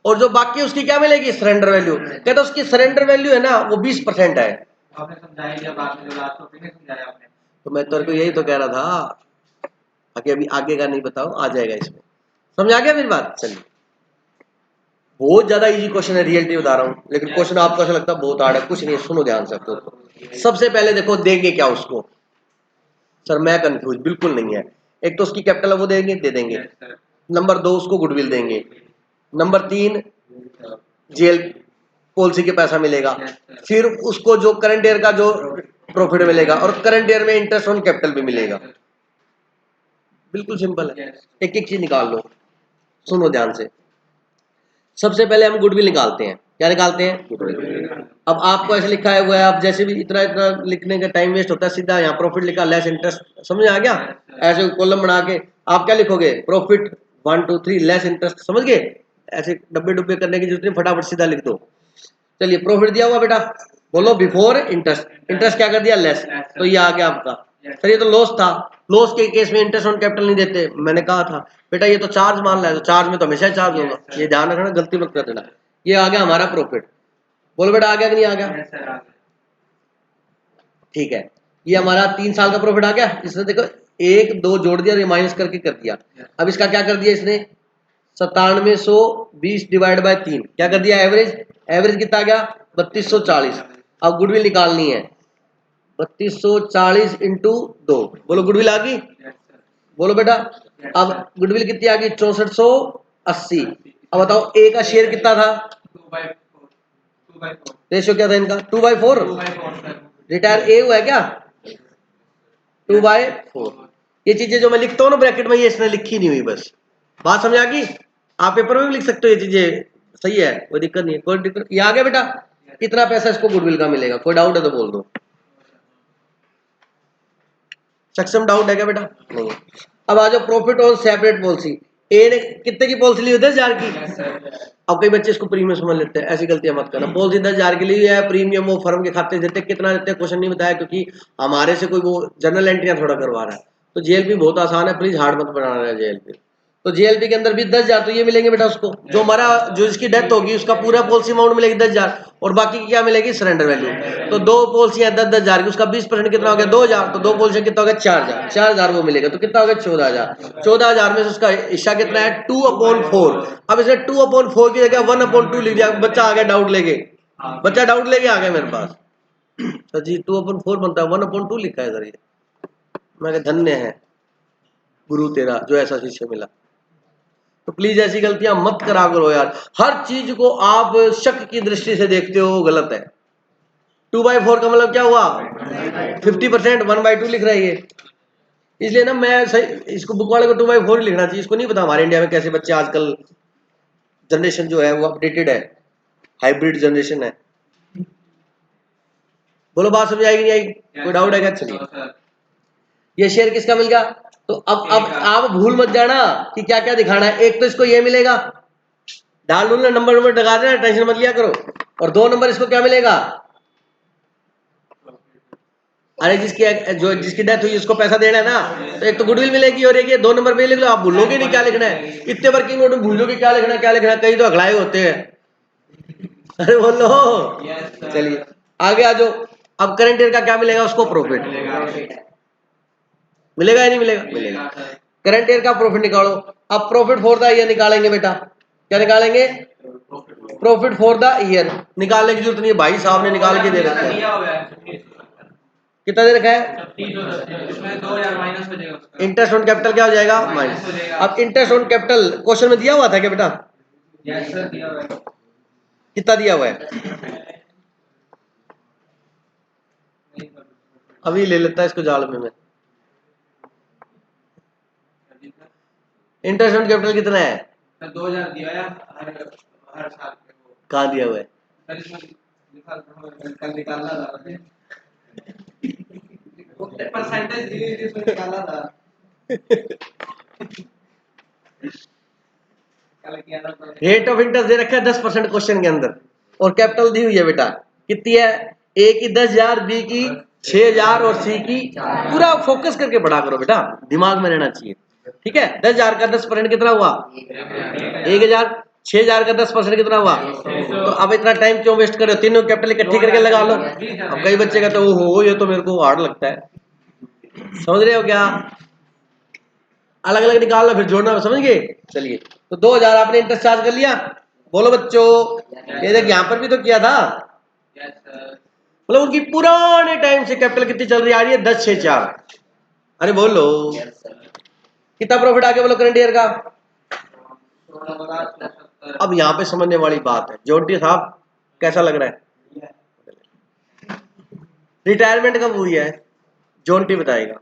और जो बाकी उसकी क्या मिलेगी, सरेंडर वैल्यू। कहता उसकी सरेंडर वैल्यू है ना वो 20% है। आपने समझाया जब आपने जो लास्ट टॉपिक में समझाया आपने, तो मैं तेरे को यही तो कह रहा था, आगे अभी आगे का नहीं बताओ, आ जाएगा इसमें, समझ आ गया मेरी बात। चलिए, बहुत ज्यादा इजी क्वेश्चन है, रियलिटी बता रहा हूँ, लेकिन क्वेश्चन आपको ऐसा लगता है बहुत हार्ड है, कुछ नहीं, सुनो ध्यान से। आपको सबसे पहले देखो देंगे क्या उसको, सर मैं कंफ्यूज बिल्कुल नहीं है। एक तो उसकी कैपिटल वो देंगे, दे देंगे। नंबर 2 उसको गुडविल देंगे। नंबर 3 जेल पॉलिसी के पैसा मिलेगा। फिर उसको जो करंट ईयर का जो प्रॉफिट मिलेगा, और करंट ईयर में इंटरेस्ट ऑन कैपिटल भी मिलेगा। बिल्कुल सिंपल है, एक एक चीज निकाल लो, सुनो ध्यान से। सबसे पहले हम गुडविल निकालते हैं, क्या निकालते हैं, गुडविल। अब आपको ऐसे लिखा हुआ है, आप जैसे भी इतना इतना लिखने का टाइम वेस्ट होता है, सीधा यहाँ प्रॉफिट लिखा, लेस इंटरेस्ट, समझ आ गया। ऐसे कॉलम बना के आप क्या लिखोगे, प्रॉफिट 1 2 3 लेस इंटरेस्ट, समझ गए। ऐसे डब्बे डुब्बे करने की जरूरत नहीं, फटाफट सीधा लिख दो। चलिए प्रॉफिट दिया हुआ बेटा, बोलो बिफोर इंटरेस्ट, इंटरेस्ट क्या कर दिया, लेस, तो ये आ गया आपका। सर ये तो लॉस था, लॉस के केस में इंटरेस्ट ऑन कैपिटल नहीं देते, मैंने कहा था बेटा ये तो चार्ज मान रहा है, तो चार्ज में तो हमेशा चार्ज होगा, ये ध्यान रखना, गलती मत कर देना। ये आ गया हमारा प्रॉफिट, बोलो बेटा आ गया कि नहीं आ गया, ठीक है। ये हमारा 3 साल का प्रॉफिट आ गया, इसने देखो 1 2 जोड़ दिया, ये माइनस करके कर दिया। अब इसका क्या कर दिया इसने, 9720 डिवाइड बाय 3, क्या कर दिया, एवरेज, एवरेज कितना आ गया 3240। अब गुडविल निकालनी है, 3240 इंटू 2, बोलो गुडविल आ गई, बोलो बेटा। अब गुडविल कितनी आ गई, 6480। अब बताओ ए का शेयर कितना था, 2/4 रेशियो क्या था इनका, 2/4। 2/4 रिटायर ए हुआ है क्या, 2/4। ये चीजें जो मैं लिखता हूँ ना ब्रैकेट में, ये इसने लिखी नहीं हुई, बस बात समझ आ गई। आप पेपर में भी लिख सकते हो ये चीजें, सही है, कोई दिक्कत नहीं है, कोई दिक्कत। ये आ गया बेटा, कितना पैसा इसको गुडविल का मिलेगा, कोई डाउट है तो बोल दो। सक्षम डाउट है क्या बेटा, नहीं है। अब आ जाओ प्रॉफिट ऑन सेपरेट पॉलिसी। ए ने कितने की पॉलिसी ली हुई, 10,000 की। अब कई बच्चे इसको प्रीमियम समझ लेते हैं, ऐसी गलतियां मत करना। पॉलिसी 10,000 की ली है, प्रीमियम वो फर्म के खाते देते, कितना देते हैं क्वेश्चन नहीं बताया, क्योंकि हमारे से कोई वो जनरल एंट्रियां थोड़ा करवा रहा है। तो जेएलपी बहुत आसान है, प्लीज हार्ड मत बनाना है जेएलपी। तो जेएलपी के अंदर भी 10,000 तो ये मिलेंगे बेटा उसको, जो मरा जो इसकी डेथ होगी उसका पूरा पॉलिसी अमाउंट मिलेगी 10,000 और बाकी की क्या मिलेगी सरेंडर वैल्यू। तो दो पॉलिसियां 10,000 की, उसका 20% कितना हो गया 2,000, तो दो पॉलिसियां कितना हो गया 4,000, 4,000 वो मिलेगा, तो कितना हो गया 14,000। 14,000 में से उसका हिस्सा कितना है 2/4। अब इसने 2/4 की जगह 1/2 लिख दिया, बच्चा आ गया डाउट लेके, बच्चा डाउट लेके आ गया मेरे पास, तो जी 2/4 बनता है, 1/2 लिखा है सर ये। मैं कहा धन्य है गुरु तेरा जो ऐसा शिष्य मिला। तो प्लीज ऐसी गलतियां मत करा करो यार, हर चीज को आप शक की दृष्टि से देखते हो, गलत है। 2/4 का मतलब क्या हुआ 50%, 1/2 लिख रहा है ये। इसलिए ना मैं सही, इसको बुक वाले को 2/4 ही लिखना चाहिए, इसको नहीं पता हमारे इंडिया में कैसे बच्चे आजकल, जनरेशन जो है वो अपडेटेड है, हाइब्रिड जनरेशन है। बोलो बात समझ आएगी नहीं आएगी, कोई डाउट है क्या? चलिए ये शेयर किसका मिल गया, तो अब आप भूल मत जाना कि क्या क्या दिखाना है। एक तो इसको ये मिलेगा, डाल दूंगा नंबर नंबर लगा देना, टेंशन मत लिया करो। और 2 नंबर इसको क्या मिलेगा, अरे जिसकी डेथ हुई उसको पैसा देना है ना, तो एक तो गुडविल मिलेगी और एक ये 2 नंबर पे लिख लो। आप भूलोगे नहीं क्या लिखना है, इतने वर्किंग नोट में भूलोगे क्या लिखना है क्या लिखना है, कई तो अगड़ाए होते हैं। अरे बोलो चलिए आगे आ जाओ। अब करंट ईयर का क्या मिलेगा उसको, प्रॉफिट मिलेगा या नहीं मिलेगा, मिलेगा। करंट ईयर का प्रॉफिट निकालो। अब प्रॉफिट फॉर द ईयर निकालेंगे बेटा, क्या निकालेंगे, प्रॉफिट फॉर द ईयर। निकालने की जरूरत नहीं है, भाई साहब ने निकाल के दे रखा है। कितना दे रखा है, इसमें 2,000 माइनस हो जाएगा उसका। इंटरेस्ट ऑन कैपिटल क्या हो जाएगा माइनस। अब इंटरेस्ट ऑन कैपिटल क्वेश्चन में दिया हुआ था क्या बेटा, यस सर दिया हुआ है। कितना दिया हुआ है, अभी ले लेता है इसको जाल में मैं। इंटरेस्ट ऑन कैपिटल कितना है, सर 2,000 दिया है हर साल पे वो। कहाँ दिया हुआ है, सर इसमें कल निकालना था, परसेंटेज दी थी इसमें निकाला था, कल किया था। रेट ऑफ इंटरेस्ट दे रखा है 10% क्वेश्चन के अंदर, और कैपिटल दी हुई है बेटा कितनी है, ए की 10,000, बी की 6,000 और सी की, पूरा फोकस करके पढ़ा करो बेटा, दिमाग में रहना चाहिए। ठीक है, 10,000 का 10% कितना हुआ 1,000, 6,000 का 10% कितना हुआ। तो अब इतना टाइम क्यों वेस्ट कर रहे हो, तीनों कैपिटल इकट्ठी करके लगा लो। अब कई बच्चे कहते हैं ओहो ये तो मेरे को हार्ड लगता है, समझ रहे हो क्या, अलग अलग निकालना फिर जोड़ना, समझ गए। चलिए तो 2,000 आपने इंटरेस्ट चार्ज कर लिया। बोलो बच्चों, ये देख यहाँ पर भी तो किया था, यस सर। मतलब उनकी पुराने टाइम से कैपिटल कितनी चल रही आ रही है 10,6,4। अरे बोलो कितना प्रॉफिट आ गया, बोलो करंट ईयर का। 16,70। अब यहाँ पे समझने वाली बात है, जोंटी साहब कैसा लग रहा है, रिटायरमेंट कब हुई है, जोंटी बताएगा।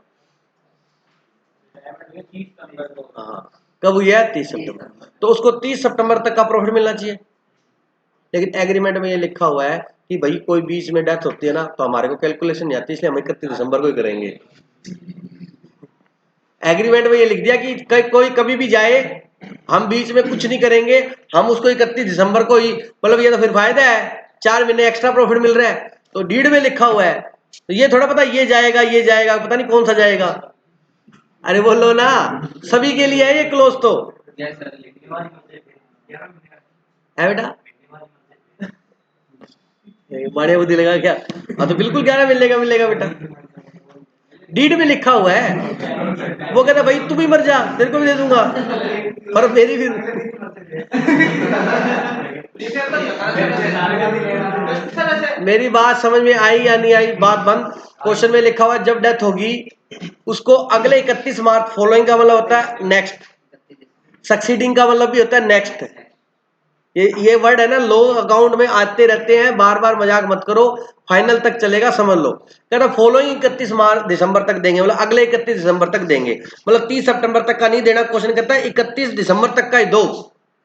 हाँ कब हुई है, 30 सितंबर। तो उसको 30 सितंबर तक का प्रॉफिट मिलना चाहिए, लेकिन एग्रीमेंट में ये लिखा हुआ है कि भाई कोई बीच में डेथ होती है ना तो हमारे को कैलकुलेशन नहीं आती, इसलिए हम 31 दिसंबर को ही करेंगे। एग्रीमेंट में ये लिख दिया कि कोई कभी भी जाए हम बीच में कुछ नहीं करेंगे, हम उसको 31 दिसंबर को ही, मतलब ये तो फिर फायदा है, 4 महीने एक्स्ट्रा प्रॉफिट मिल रहा है। तो डीड में लिखा हुआ है, तो ये थोड़ा पता ये जाएगा पता नहीं कौन सा जाएगा। अरे बोलो ना, सभी के लिए है ये क्लोज, तो यस सर। है बेटा, बड़े बुद्धि लगा क्या, हाँ तो बिल्कुल 11 मिलेगा बेटा, डीड में लिखा हुआ है। वो कहता भाई तू भी मर जा तेरे को भी दे दूंगा, और मेरी भी। मेरी बात समझ में आई या नहीं आई, बात बंद। क्वेश्चन में लिखा हुआ है जब डेथ होगी उसको अगले 31 मार्च, फॉलोइंग का मतलब होता है नेक्स्ट, सक्सीडिंग का मतलब भी होता है नेक्स्ट। ये वर्ड है ना, लोग अकाउंट में आते रहते हैं, बार बार मजाक मत करो, फाइनल तक चलेगा समझ लो। कहना फॉलोइंग 31 मार्च दिसंबर तक देंगे, मतलब अगले 31 दिसंबर तक देंगे, मतलब 30 सितंबर तक का नहीं देना। क्वेश्चन कहता है 31 दिसंबर तक का ही दो,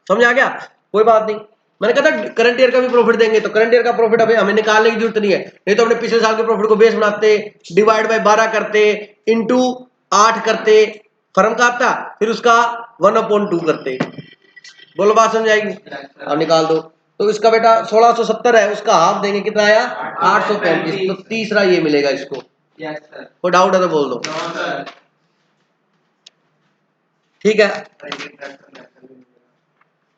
समझ आ गया, कोई बात नहीं। मैंने कहा था करंट ईयर का भी प्रॉफिट देंगे, तो करंट ईयर का प्रॉफिट अभी हमें निकालने की जरूरत नहीं है, नहीं तो अपने पिछले साल के प्रॉफिट को बेस बनाते, डिवाइड बाय 12 करते, इंटू 8 करते, फर्म का आता, फिर उसका 1/2 करते। बोलो बात समझ आएगी, अब निकाल दो। तो इसका बेटा 1670 है, उसका हाफ देंगे, कितना आया 835, तो तीसरा ये मिलेगा इसको। Yes sir. कोई डाउट है तो बोल दो। No sir. ठीक है,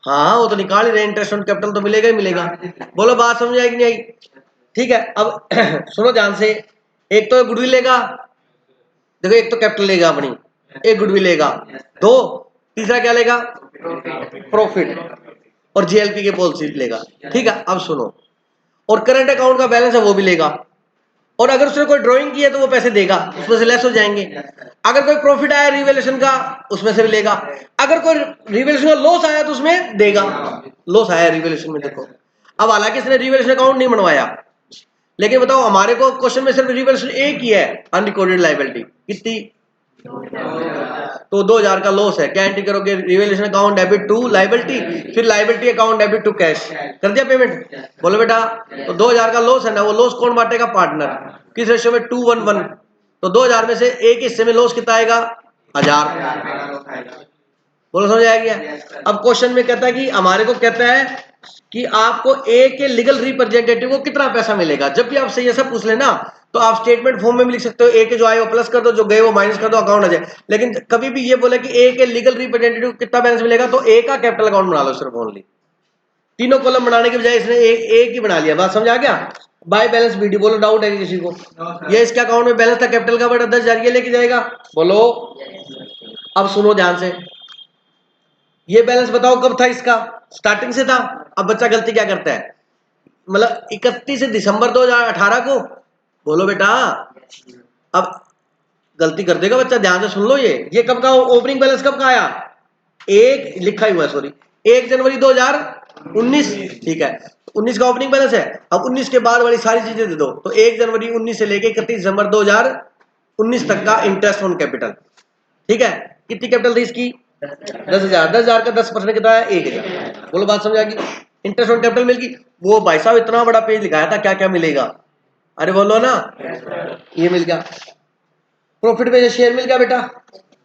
हाँ वो तो निकाल ही रहे, इंटरेस्ट ऑन कैपिटल तो मिलेगा ही मिलेगा। बोलो बात समझ आएगी नहीं आई? ठीक है, अब सुनो ध्यान से, एक तो गुडविल लेगा, देखो एक तो कैपिटल लेगा अपनी, एक गुडविल लेगा, दो तीसरा क्या लेगा, प्रॉफिट, और जीएलपी के पॉलिसी लेगा। ठीक है, अब सुनो, और करंट अकाउंट का बैलेंस है वो भी लेगा, और अगर उसने कोई ड्राइंग की है तो वो पैसे देगा, उसमें से लेस हो जाएंगे। अगर कोई प्रॉफिट आया रिवैल्यूएशन का उसमें से भी लेगा, अगर कोई रिवैल्यूएशन का लॉस आया तो उसमें देगा, लॉस आया रिवैल्यूएशन में देखो। अब हालांकि इसने रिवैल्यूएशन अकाउंट नहीं बनवाया, लेकिन बताओ हमारे को क्वेश्चन में सिर्फ रिवैल्यूएशन एक ही है, अनरिकॉर्डेड लायबिलिटी कितनी, तो 2000 का लॉस है, क्या एंट्री करोगे, revaluation account debit to liability, फिर liability account debit to cash, कर दिया पेमेंट। बोलो बेटा, तो 2000 का लॉस है ना, वो लॉस कौन बांटेगा, पार्टनर, किस रेशियो में, 2:1:1, तो 2000 में से एक हिस्से में लॉस कितना आएगा, 1000। बोलो समझ आ गया। अब क्वेश्चन में कहता है कि हमारे को कहता है कि आपको ए के लीगल रिप्रेजेंटेटिव को कितना पैसा मिलेगा। जब भी आपसे ये सब पूछ लेना तो आप स्टेटमेंट फॉर्म में भी लिख सकते हो, ए के जो आए वो प्लस कर दो, जो गए वो माइनस कर दो, अकाउंट आ जाए। लेकिन कभी भी ये बोले कि ए के लीगल रिप्रेजेंटेटिव को कितना बैलेंस मिलेगा, तो ए का कैपिटल अकाउंट बना लो सिर्फ ओनली, तीनों कॉलम बनाने के बजाय इसने एक ही बना लिया। बात समझ आ गया। बाय बैलेंस बीडी, बोलो डाउट है किसी को, ये इसके अकाउंट में बैलेंस था कैपिटल का, बट 10,000 ये लेके जाएगा। बोलो, अब सुनो ध्यान से, ये बैलेंस बताओ कब था इसका, स्टार्टिंग से था। अब बच्चा गलती क्या करता है, मतलब 31 दिसंबर 2018 को, बोलो बेटा, अब गलती कर देगा बच्चा, ध्यान से सुन लो, ये कब का ओपनिंग बैलेंस कब का आया, एक लिखा ही हुआ है, सॉरी 1 जनवरी 2019, ठीक है, 19 का ओपनिंग बैलेंस है। अब 19 के बाद वाली सारी चीजें दे दो, तो 1 जनवरी 19 से लेके 31 दिसंबर 2019 तक का इंटरेस्ट ऑन कैपिटल। ठीक है, कितनी कैपिटल थी इसकी, 10,000, 10,000 का 10% कितना है, 1,000। बोलो बात समझ आ गई। इंटरेस्ट ऑन कैपिटल मिल गई। वो भाई साहब इतना बड़ा पेज लिखाया था, क्या क्या मिलेगा, अरे बोलो ना, ये मिल गया। प्रॉफिट में शेयर मिल गया बेटा,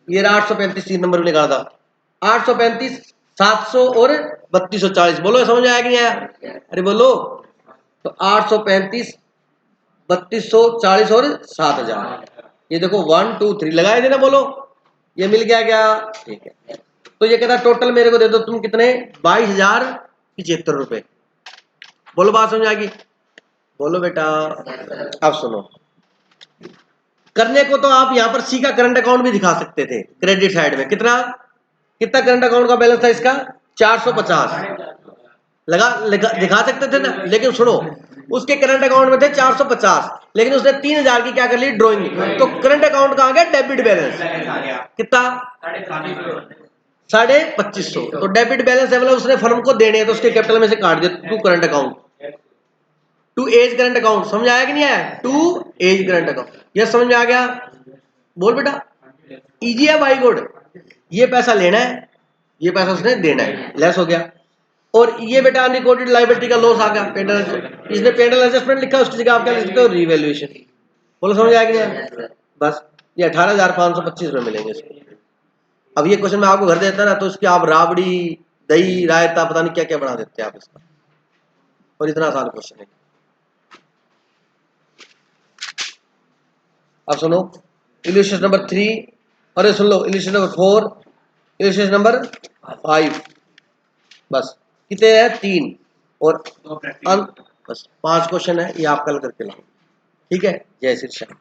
ये 835 3 नंबर में निकाला था, 835, 700 और 3240। बोलो समझ आया कि नहीं आया, अरे बोलो, तो 835, 3240 और 7,000, ये देखो 1 2 3 लगाए थे ना, बोलो ये मिल गया क्या, ठीक है। तो ये कहता टोटल मेरे को दे दो तुम कितने, 22,075 रुपए। बोलो बात समझ आ गई। बोलो बेटा, अब सुनो, करने को तो आप यहां पर सी का करंट अकाउंट भी दिखा सकते थे, क्रेडिट साइड में कितना कितना करंट अकाउंट का बैलेंस था इसका, 450 दिखा सकते थे ना। लेकिन सुनो, उसके करंट अकाउंट में थे 450, लेकिन उसने 3,000 की क्या कर ली, ड्रॉइंग, तो करंट अकाउंट कहां गया, डेबिट बैलेंस कितना, 2,550। तो डेबिट बैलेंस है, मतलब उसने फर्म को देने हैं, तो उसके कैपिटल में से काट दिया to current account, to as current account. समझ आया कि नहीं आया, टू एज करंट अकाउंट, ये समझ में आ गया। बोल बेटा, इजी है भाई, गुड। ये पैसा लेना है, ये पैसा उसने देना है, लेस हो गया। और ये बेटा अनरिकॉर्डेड लायबिलिटी का लॉस आ गया, पेंडल, इसने पेंडल एडजस्टमेंट लिखा, उसकी जगह आप क्या लिख सकते हो, रिवैल्यूएशन। बोलो समझ आया कि नहीं, बस ये 18,525 रुपए मिलेंगे इसको। अब ये क्वेश्चन मैं आपको घर देता ना, तो इसकी आप राबड़ी, दही, रायता, पता नहीं क्या क्या बना देते हैं आप इसका, और इतना आसान क्वेश्चन है। अब सुनो, इल्यूस्ट्रेशन नंबर 3, अरे सुन लो, इल्यूस्ट्रेशन नंबर 4, इल्यूस्ट्रेशन नंबर 5, बस कितने हैं, 3, और बस 5 क्वेश्चन है, ये आप कल करके लाओ। ठीक है, जय श्री श्याम।